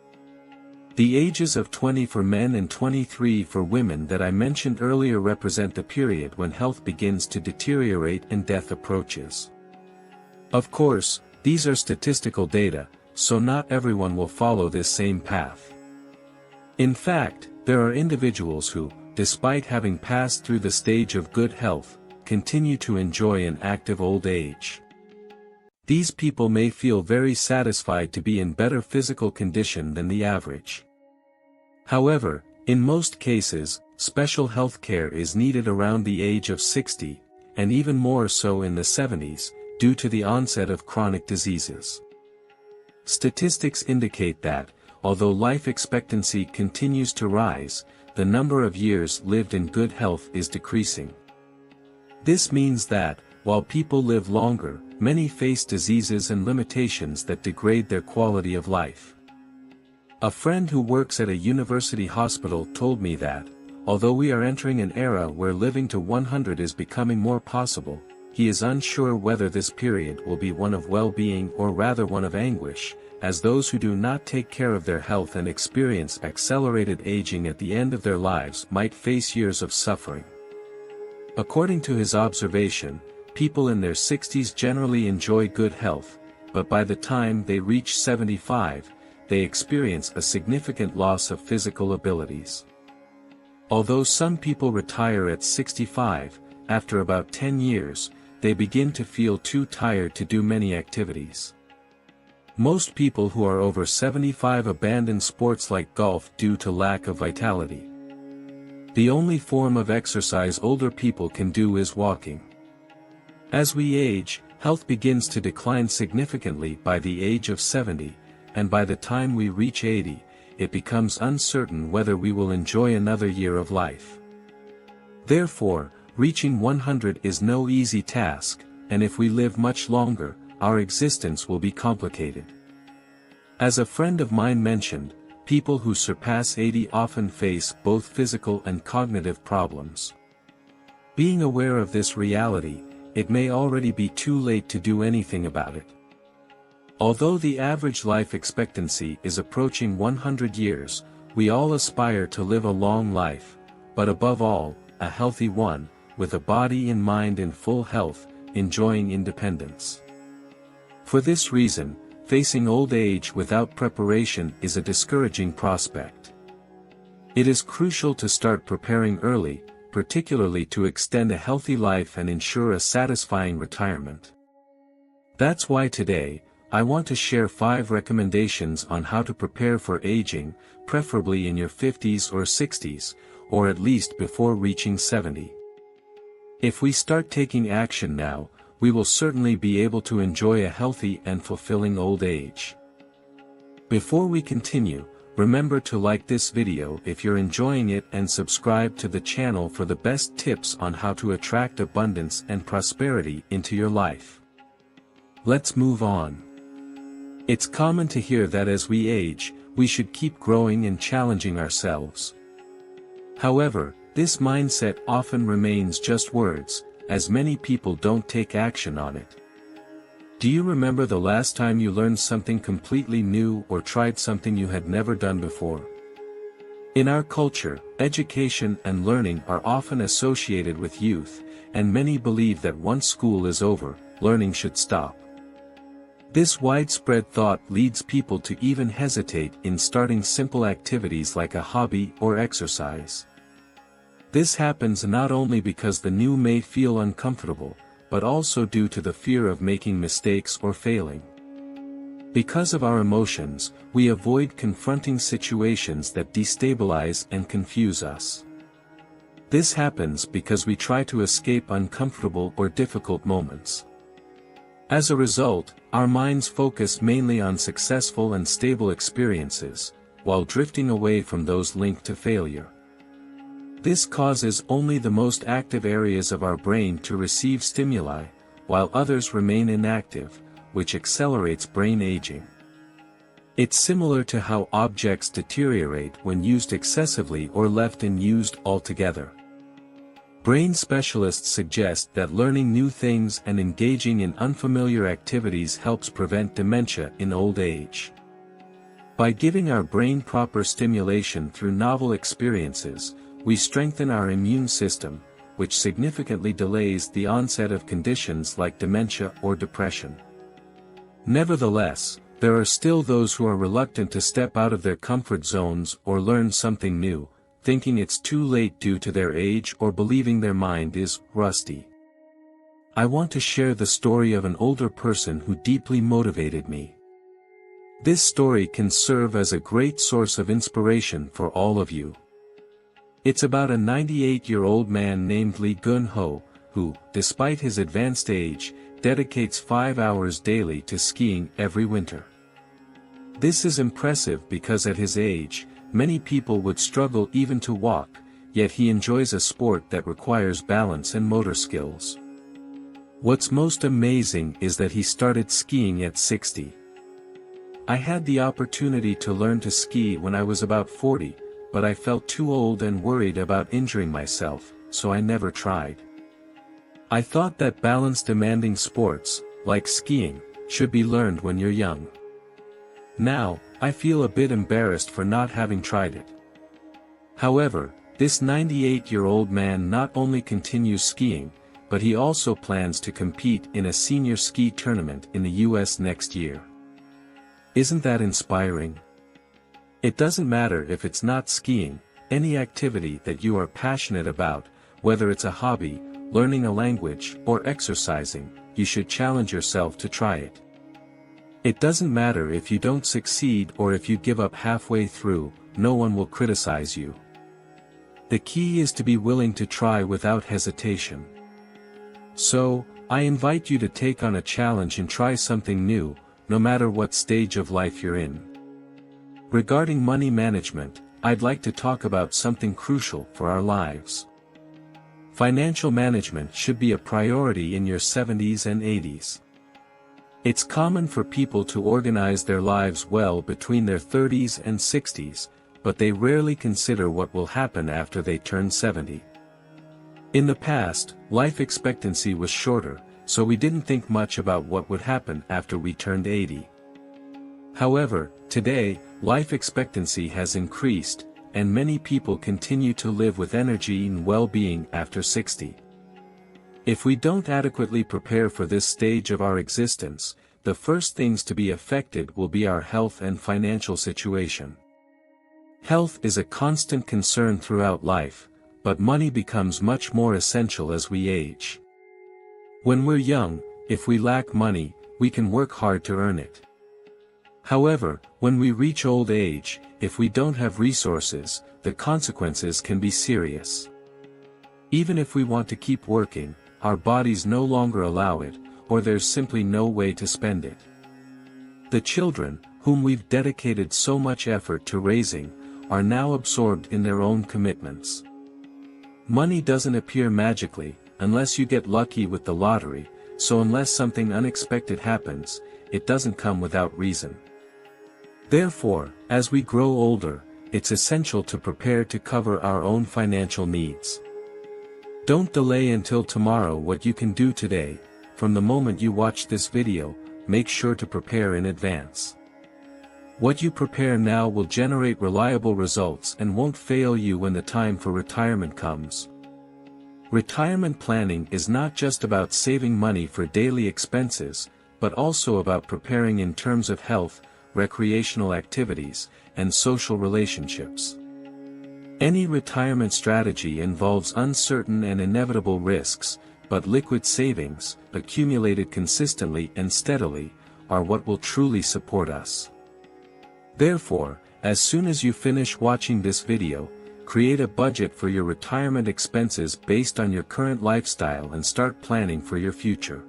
The ages of 20 for men and 23 for women that I mentioned earlier represent the period when health begins to deteriorate and death approaches. Of course, these are statistical data, so not everyone will follow this same path. In fact, there are individuals who, despite having passed through the stage of good health, continue to enjoy an active old age. These people may feel very satisfied to be in better physical condition than the average. However, in most cases, special health care is needed around the age of 60, and even more so in the 70s, due to the onset of chronic diseases. Statistics indicate that, although life expectancy continues to rise, the number of years lived in good health is decreasing. This means that, while people live longer, many face diseases and limitations that degrade their quality of life. A friend who works at a university hospital told me that, although we are entering an era where living to 100 is becoming more possible, he is unsure whether this period will be one of well-being or rather one of anguish, as those who do not take care of their health and experience accelerated aging at the end of their lives might face years of suffering. According to his observation, people in their 60s generally enjoy good health, but by the time they reach 75, they experience a significant loss of physical abilities. Although some people retire at 65, after about 10 years, they begin to feel too tired to do many activities. Most people who are over 75 abandon sports like golf due to lack of vitality. The only form of exercise older people can do is walking. As we age, health begins to decline significantly by the age of 70, and by the time we reach 80, it becomes uncertain whether we will enjoy another year of life. Therefore, reaching 100 is no easy task, and if we live much longer, our existence will be complicated. As a friend of mine mentioned, people who surpass 80 often face both physical and cognitive problems. Being aware of this reality, it may already be too late to do anything about it. Although the average life expectancy is approaching 100 years, We all aspire to live a long life, but above all, a healthy one, with a body and mind in full health, enjoying independence. For this reason, facing old age without preparation is a discouraging prospect. It is crucial to start preparing early, particularly to extend a healthy life and ensure a satisfying retirement. That's why today, I want to share 5 recommendations on how to prepare for aging, preferably in your 50s or 60s, or at least before reaching 70. If we start taking action now, we will certainly be able to enjoy a healthy and fulfilling old age. Before we continue, remember to like this video if you're enjoying it and subscribe to the channel for the best tips on how to attract abundance and prosperity into your life. Let's move on. It's common to hear that as we age, we should keep growing and challenging ourselves. However, this mindset often remains just words, as many people don't take action on it. Do you remember the last time you learned something completely new or tried something you had never done before? In our culture, education and learning are often associated with youth, and many believe that once school is over, learning should stop. This widespread thought leads people to even hesitate in starting simple activities like a hobby or exercise. This happens not only because the new may feel uncomfortable, but also due to the fear of making mistakes or failing. Because of our emotions, we avoid confronting situations that destabilize and confuse us. This happens because we try to escape uncomfortable or difficult moments. As a result, our minds focus mainly on successful and stable experiences, while drifting away from those linked to failure. This causes only the most active areas of our brain to receive stimuli, while others remain inactive, which accelerates brain aging. It's similar to how objects deteriorate when used excessively or left unused altogether. Brain specialists suggest that learning new things and engaging in unfamiliar activities helps prevent dementia in old age. By giving our brain proper stimulation through novel experiences, we strengthen our immune system, which significantly delays the onset of conditions like dementia or depression. Nevertheless, there are still those who are reluctant to step out of their comfort zones or learn something new, thinking it's too late due to their age or believing their mind is rusty. I want to share the story of an older person who deeply motivated me. This story can serve as a great source of inspiration for all of you. It's about a 98-year-old man named Lee Gun-ho, who, despite his advanced age, dedicates 5 hours daily to skiing every winter. This is impressive because at his age, many people would struggle even to walk, yet he enjoys a sport that requires balance and motor skills. What's most amazing is that he started skiing at 60. I had the opportunity to learn to ski when I was about 40, but I felt too old and worried about injuring myself, so I never tried. I thought that balance-demanding sports, like skiing, should be learned when you're young. Now, I feel a bit embarrassed for not having tried it. However, this 98-year-old man not only continues skiing, but he also plans to compete in a senior ski tournament in the US next year. Isn't that inspiring? It doesn't matter if it's not skiing, any activity that you are passionate about, whether it's a hobby, learning a language, or exercising, you should challenge yourself to try it. It doesn't matter if you don't succeed or if you give up halfway through, no one will criticize you. The key is to be willing to try without hesitation. So, I invite you to take on a challenge and try something new, no matter what stage of life you're in. Regarding money management, I'd like to talk about something crucial for our lives. Financial management should be a priority in your 70s and 80s. It's common for people to organize their lives well between their 30s and 60s, but they rarely consider what will happen after they turn 70. In the past, life expectancy was shorter, so we didn't think much about what would happen after we turned 80. However, today, life expectancy has increased, and many people continue to live with energy and well-being after 60. If we don't adequately prepare for this stage of our existence, the first things to be affected will be our health and financial situation. Health is a constant concern throughout life, but money becomes much more essential as we age. When we're young, if we lack money, we can work hard to earn it. However, when we reach old age, if we don't have resources, the consequences can be serious. Even if we want to keep working, our bodies no longer allow it, or there's simply no way to spend it. The children, whom we've dedicated so much effort to raising, are now absorbed in their own commitments. Money doesn't appear magically, unless you get lucky with the lottery, so unless something unexpected happens, it doesn't come without reason. Therefore, as we grow older, it's essential to prepare to cover our own financial needs. Don't delay until tomorrow what you can do today. From the moment you watch this video, make sure to prepare in advance. What you prepare now will generate reliable results and won't fail you when the time for retirement comes. Retirement planning is not just about saving money for daily expenses, but also about preparing in terms of health, recreational activities, and social relationships. Any retirement strategy involves uncertain and inevitable risks, but liquid savings, accumulated consistently and steadily, are what will truly support us. Therefore, as soon as you finish watching this video, create a budget for your retirement expenses based on your current lifestyle and start planning for your future.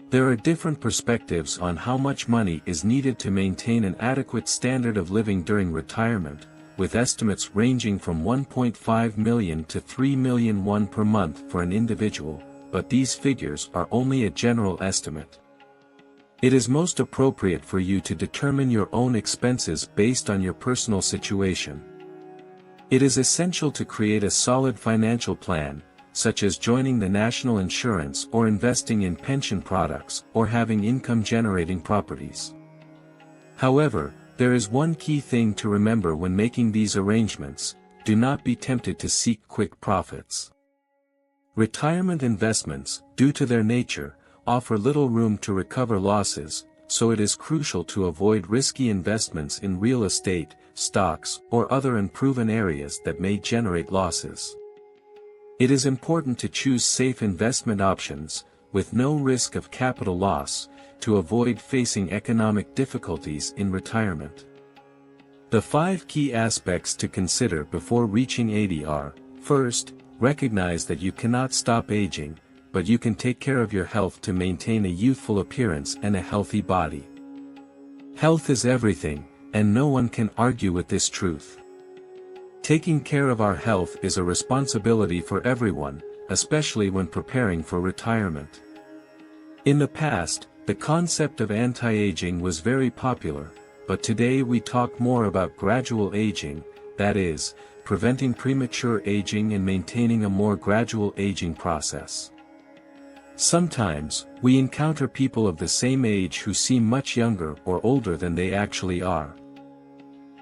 There are different perspectives on how much money is needed to maintain an adequate standard of living during retirement, with estimates ranging from 1.5 million to 3 million won per month for an individual, but these figures are only a general estimate. It is most appropriate for you to determine your own expenses based on your personal situation. It is essential to create a solid financial plan, such as joining the national insurance or investing in pension products or having income-generating properties. However, there is one key thing to remember when making these arrangements: do not be tempted to seek quick profits. Retirement investments, due to their nature, offer little room to recover losses, so it is crucial to avoid risky investments in real estate, stocks, or other unproven areas that may generate losses. It is important to choose safe investment options, with no risk of capital loss, to avoid facing economic difficulties in retirement. The 5 key aspects to consider before reaching 80 are: first, recognize that you cannot stop aging, but you can take care of your health to maintain a youthful appearance and a healthy body. Health is everything, and no one can argue with this truth. Taking care of our health is a responsibility for everyone, especially when preparing for retirement. In the past, the concept of anti-aging was very popular, but today we talk more about gradual aging, that is, preventing premature aging and maintaining a more gradual aging process. Sometimes, we encounter people of the same age who seem much younger or older than they actually are.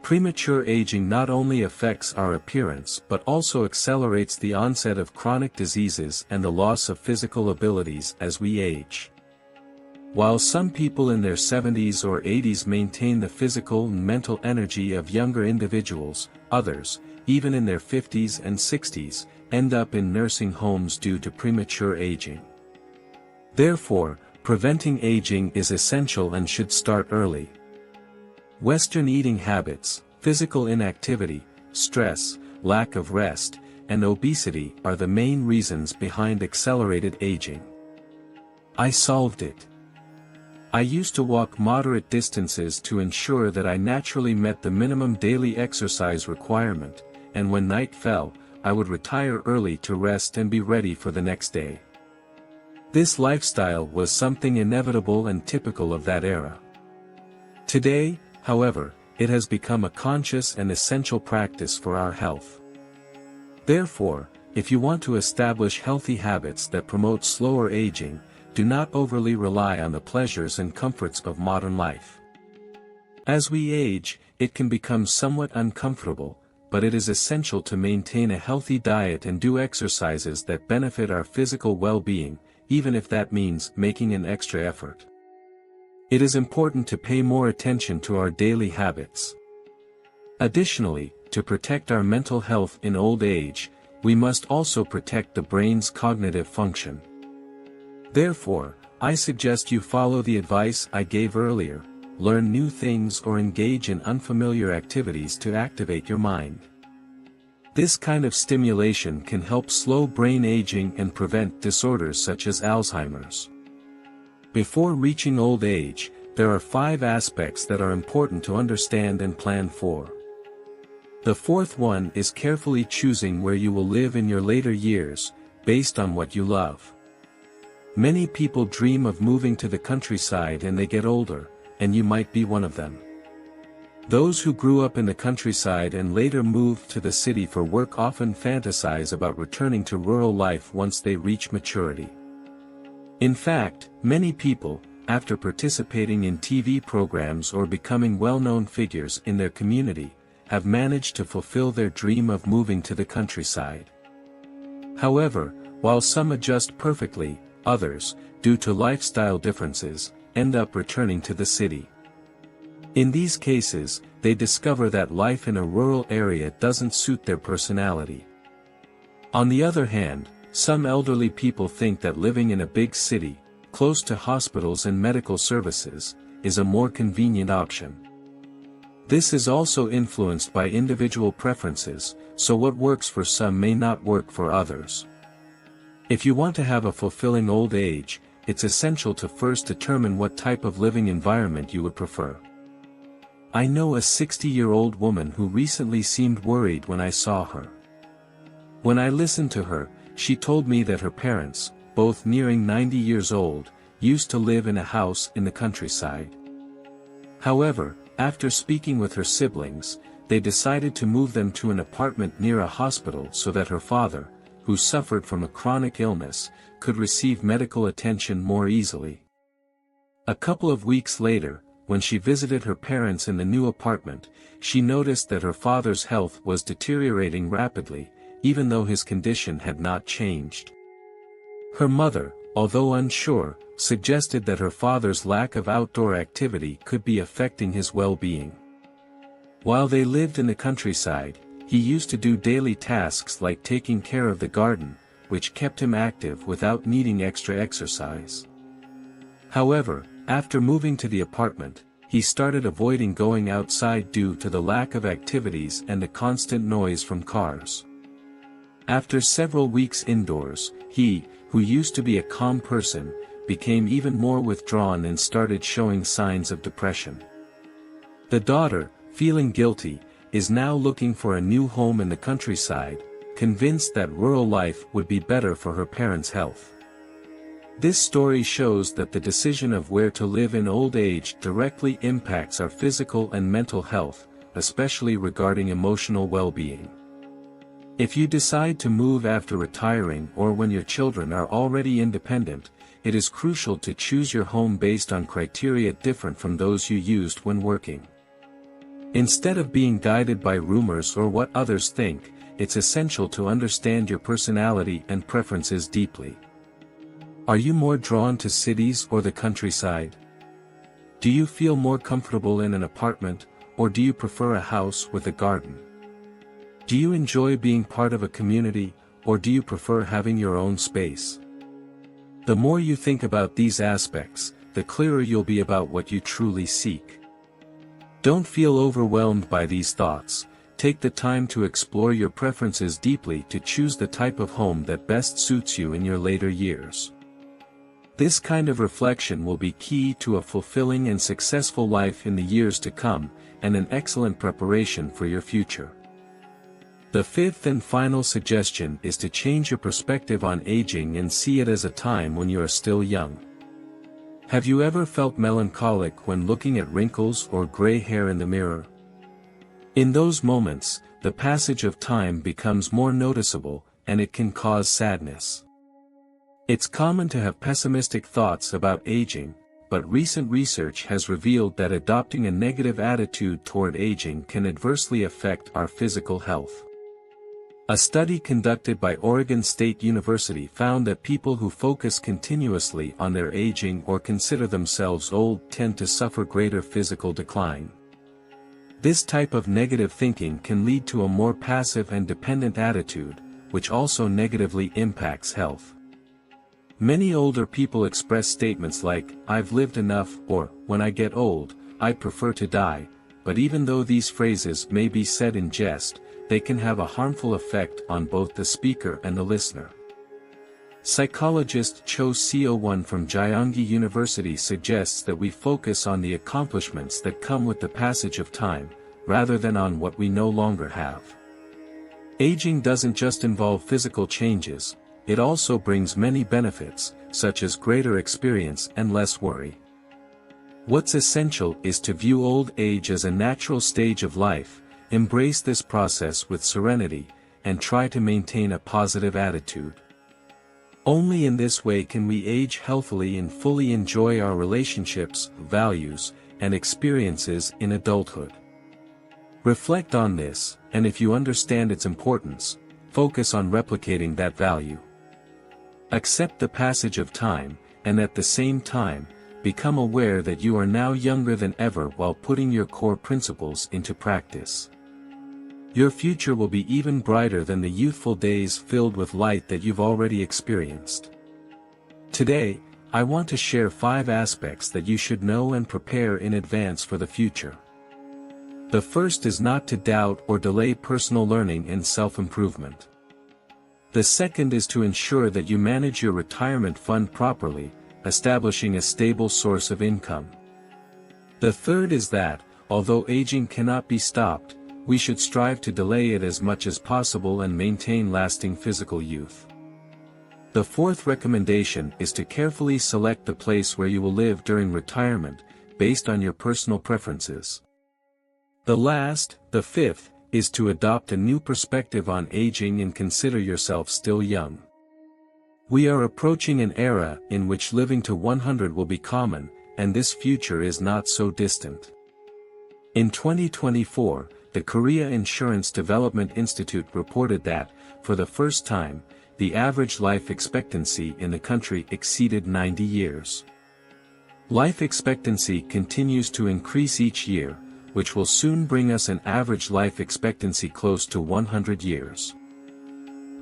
Premature aging not only affects our appearance but also accelerates the onset of chronic diseases and the loss of physical abilities as we age. While some people in their 70s or 80s maintain the physical and mental energy of younger individuals, others, even in their 50s and 60s, end up in nursing homes due to premature aging. Therefore, preventing aging is essential and should start early. Western eating habits, physical inactivity, stress, lack of rest, and obesity are the main reasons behind accelerated aging. I solved it. I used to walk moderate distances to ensure that I naturally met the minimum daily exercise requirement, and when night fell, I would retire early to rest and be ready for the next day. This lifestyle was something inevitable and typical of that era. Today, however, it has become a conscious and essential practice for our health. Therefore, if you want to establish healthy habits that promote slower aging, do not overly rely on the pleasures and comforts of modern life. As we age, it can become somewhat uncomfortable, but it is essential to maintain a healthy diet and do exercises that benefit our physical well-being, even if that means making an extra effort. It is important to pay more attention to our daily habits. Additionally, to protect our mental health in old age, we must also protect the brain's cognitive function. Therefore, I suggest you follow the advice I gave earlier: learn new things or engage in unfamiliar activities to activate your mind. This kind of stimulation can help slow brain aging and prevent disorders such as Alzheimer's. Before reaching old age, there are 5 aspects that are important to understand and plan for. The fourth one is carefully choosing where you will live in your later years, based on what you love. Many people dream of moving to the countryside and they get older, and you might be one of them. Those who grew up in the countryside and later moved to the city for work often fantasize about returning to rural life once they reach maturity. In fact, many people, after participating in TV programs or becoming well-known figures in their community, have managed to fulfill their dream of moving to the countryside. However, while some adjust perfectly, others, due to lifestyle differences, end up returning to the city. In these cases, they discover that life in a rural area doesn't suit their personality. On the other hand, some elderly people think that living in a big city, close to hospitals and medical services, is a more convenient option. This is also influenced by individual preferences, so what works for some may not work for others. If you want to have a fulfilling old age, it's essential to first determine what type of living environment you would prefer. I know a 60-year-old woman who recently seemed worried when I saw her. When I listened to her, she told me that her parents, both nearing 90 years old, used to live in a house in the countryside. However, after speaking with her siblings, they decided to move them to an apartment near a hospital so that her father, who suffered from a chronic illness, could receive medical attention more easily. A couple of weeks later, when she visited her parents in the new apartment, she noticed that her father's health was deteriorating rapidly, even though his condition had not changed. Her mother, although unsure, suggested that her father's lack of outdoor activity could be affecting his well-being. While they lived in the countryside, he used to do daily tasks like taking care of the garden, which kept him active without needing extra exercise. However, after moving to the apartment, he started avoiding going outside due to the lack of activities and the constant noise from cars. After several weeks indoors, he, who used to be a calm person, became even more withdrawn and started showing signs of depression. The daughter, feeling guilty, is now looking for a new home in the countryside, convinced that rural life would be better for her parents' health. This story shows that the decision of where to live in old age directly impacts our physical and mental health, especially regarding emotional well-being. If you decide to move after retiring or when your children are already independent, it is crucial to choose your home based on criteria different from those you used when working. Instead of being guided by rumors or what others think, it's essential to understand your personality and preferences deeply. Are you more drawn to cities or the countryside? Do you feel more comfortable in an apartment, or do you prefer a house with a garden? Do you enjoy being part of a community, or do you prefer having your own space? The more you think about these aspects, the clearer you'll be about what you truly seek. Don't feel overwhelmed by these thoughts. Take the time to explore your preferences deeply to choose the type of home that best suits you in your later years. This kind of reflection will be key to a fulfilling and successful life in the years to come, and an excellent preparation for your future. The fifth and final suggestion is to change your perspective on aging and see it as a time when you are still young. Have you ever felt melancholic when looking at wrinkles or gray hair in the mirror? In those moments, the passage of time becomes more noticeable, and it can cause sadness. It's common to have pessimistic thoughts about aging, but recent research has revealed that adopting a negative attitude toward aging can adversely affect our physical health. A study conducted by Oregon State University found that people who focus continuously on their aging or consider themselves old tend to suffer greater physical decline. This type of negative thinking can lead to a more passive and dependent attitude, which also negatively impacts health. Many older people express statements like, "I've lived enough," or, "When I get old, I prefer to die," but even though these phrases may be said in jest, they can have a harmful effect on both the speaker and the listener. Psychologist Cho Seo-won from Gyeonggi University suggests that we focus on the accomplishments that come with the passage of time, rather than on what we no longer have. Aging doesn't just involve physical changes, it also brings many benefits, such as greater experience and less worry. What's essential is to view old age as a natural stage of life, embrace this process with serenity, and try to maintain a positive attitude. Only in this way can we age healthily and fully enjoy our relationships, values, and experiences in adulthood. Reflect on this, and if you understand its importance, focus on replicating that value. Accept the passage of time, and at the same time, become aware that you are now younger than ever while putting your core principles into practice. Your future will be even brighter than the youthful days filled with light that you've already experienced. Today, I want to share 5 aspects that you should know and prepare in advance for the future. The first is not to doubt or delay personal learning and self-improvement. The second is to ensure that you manage your retirement fund properly, establishing a stable source of income. The third is that, although aging cannot be stopped, we should strive to delay it as much as possible and maintain lasting physical youth. The fourth recommendation is to carefully select the place where you will live during retirement, based on your personal preferences. The fifth, is to adopt a new perspective on aging and consider yourself still young. We are approaching an era in which living to 100 will be common, and this future is not so distant. In 2024, the Korea Insurance Development Institute reported that, for the first time, the average life expectancy in the country exceeded 90 years. Life expectancy continues to increase each year, which will soon bring us an average life expectancy close to 100 years.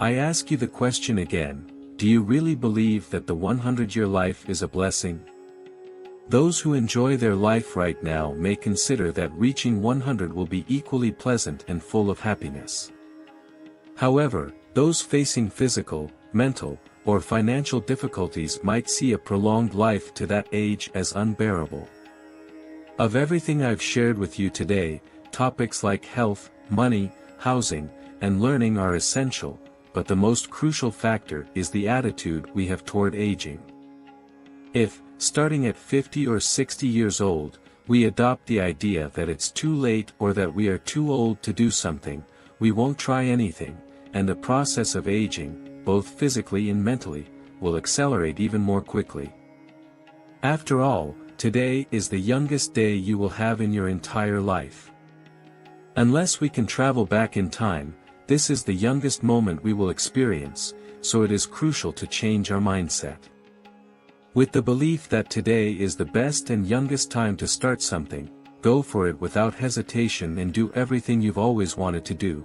I ask you the question again, do you really believe that the 100-year life is a blessing? Those who enjoy their life right now may consider that reaching 100 will be equally pleasant and full of happiness. However, those facing physical, mental, or financial difficulties might see a prolonged life to that age as unbearable. Of everything I've shared with you today, topics like health, money, housing, and learning are essential, but the most crucial factor is the attitude we have toward aging. If, starting at 50 or 60 years old, we adopt the idea that it's too late or that we are too old to do something, we won't try anything, and the process of aging, both physically and mentally, will accelerate even more quickly. After all, today is the youngest day you will have in your entire life. Unless we can travel back in time, this is the youngest moment we will experience, so it is crucial to change our mindset. With the belief that today is the best and youngest time to start something, go for it without hesitation and do everything you've always wanted to do.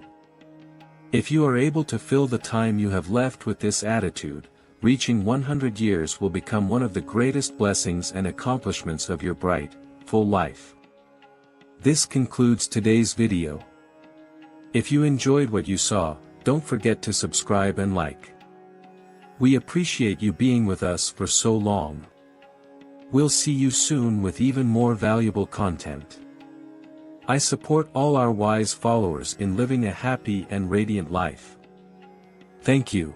If you are able to fill the time you have left with this attitude, reaching 100 years will become one of the greatest blessings and accomplishments of your bright, full life. This concludes today's video. If you enjoyed what you saw, don't forget to subscribe and like. We appreciate you being with us for so long. We'll see you soon with even more valuable content. I support all our wise followers in living a happy and radiant life. Thank you.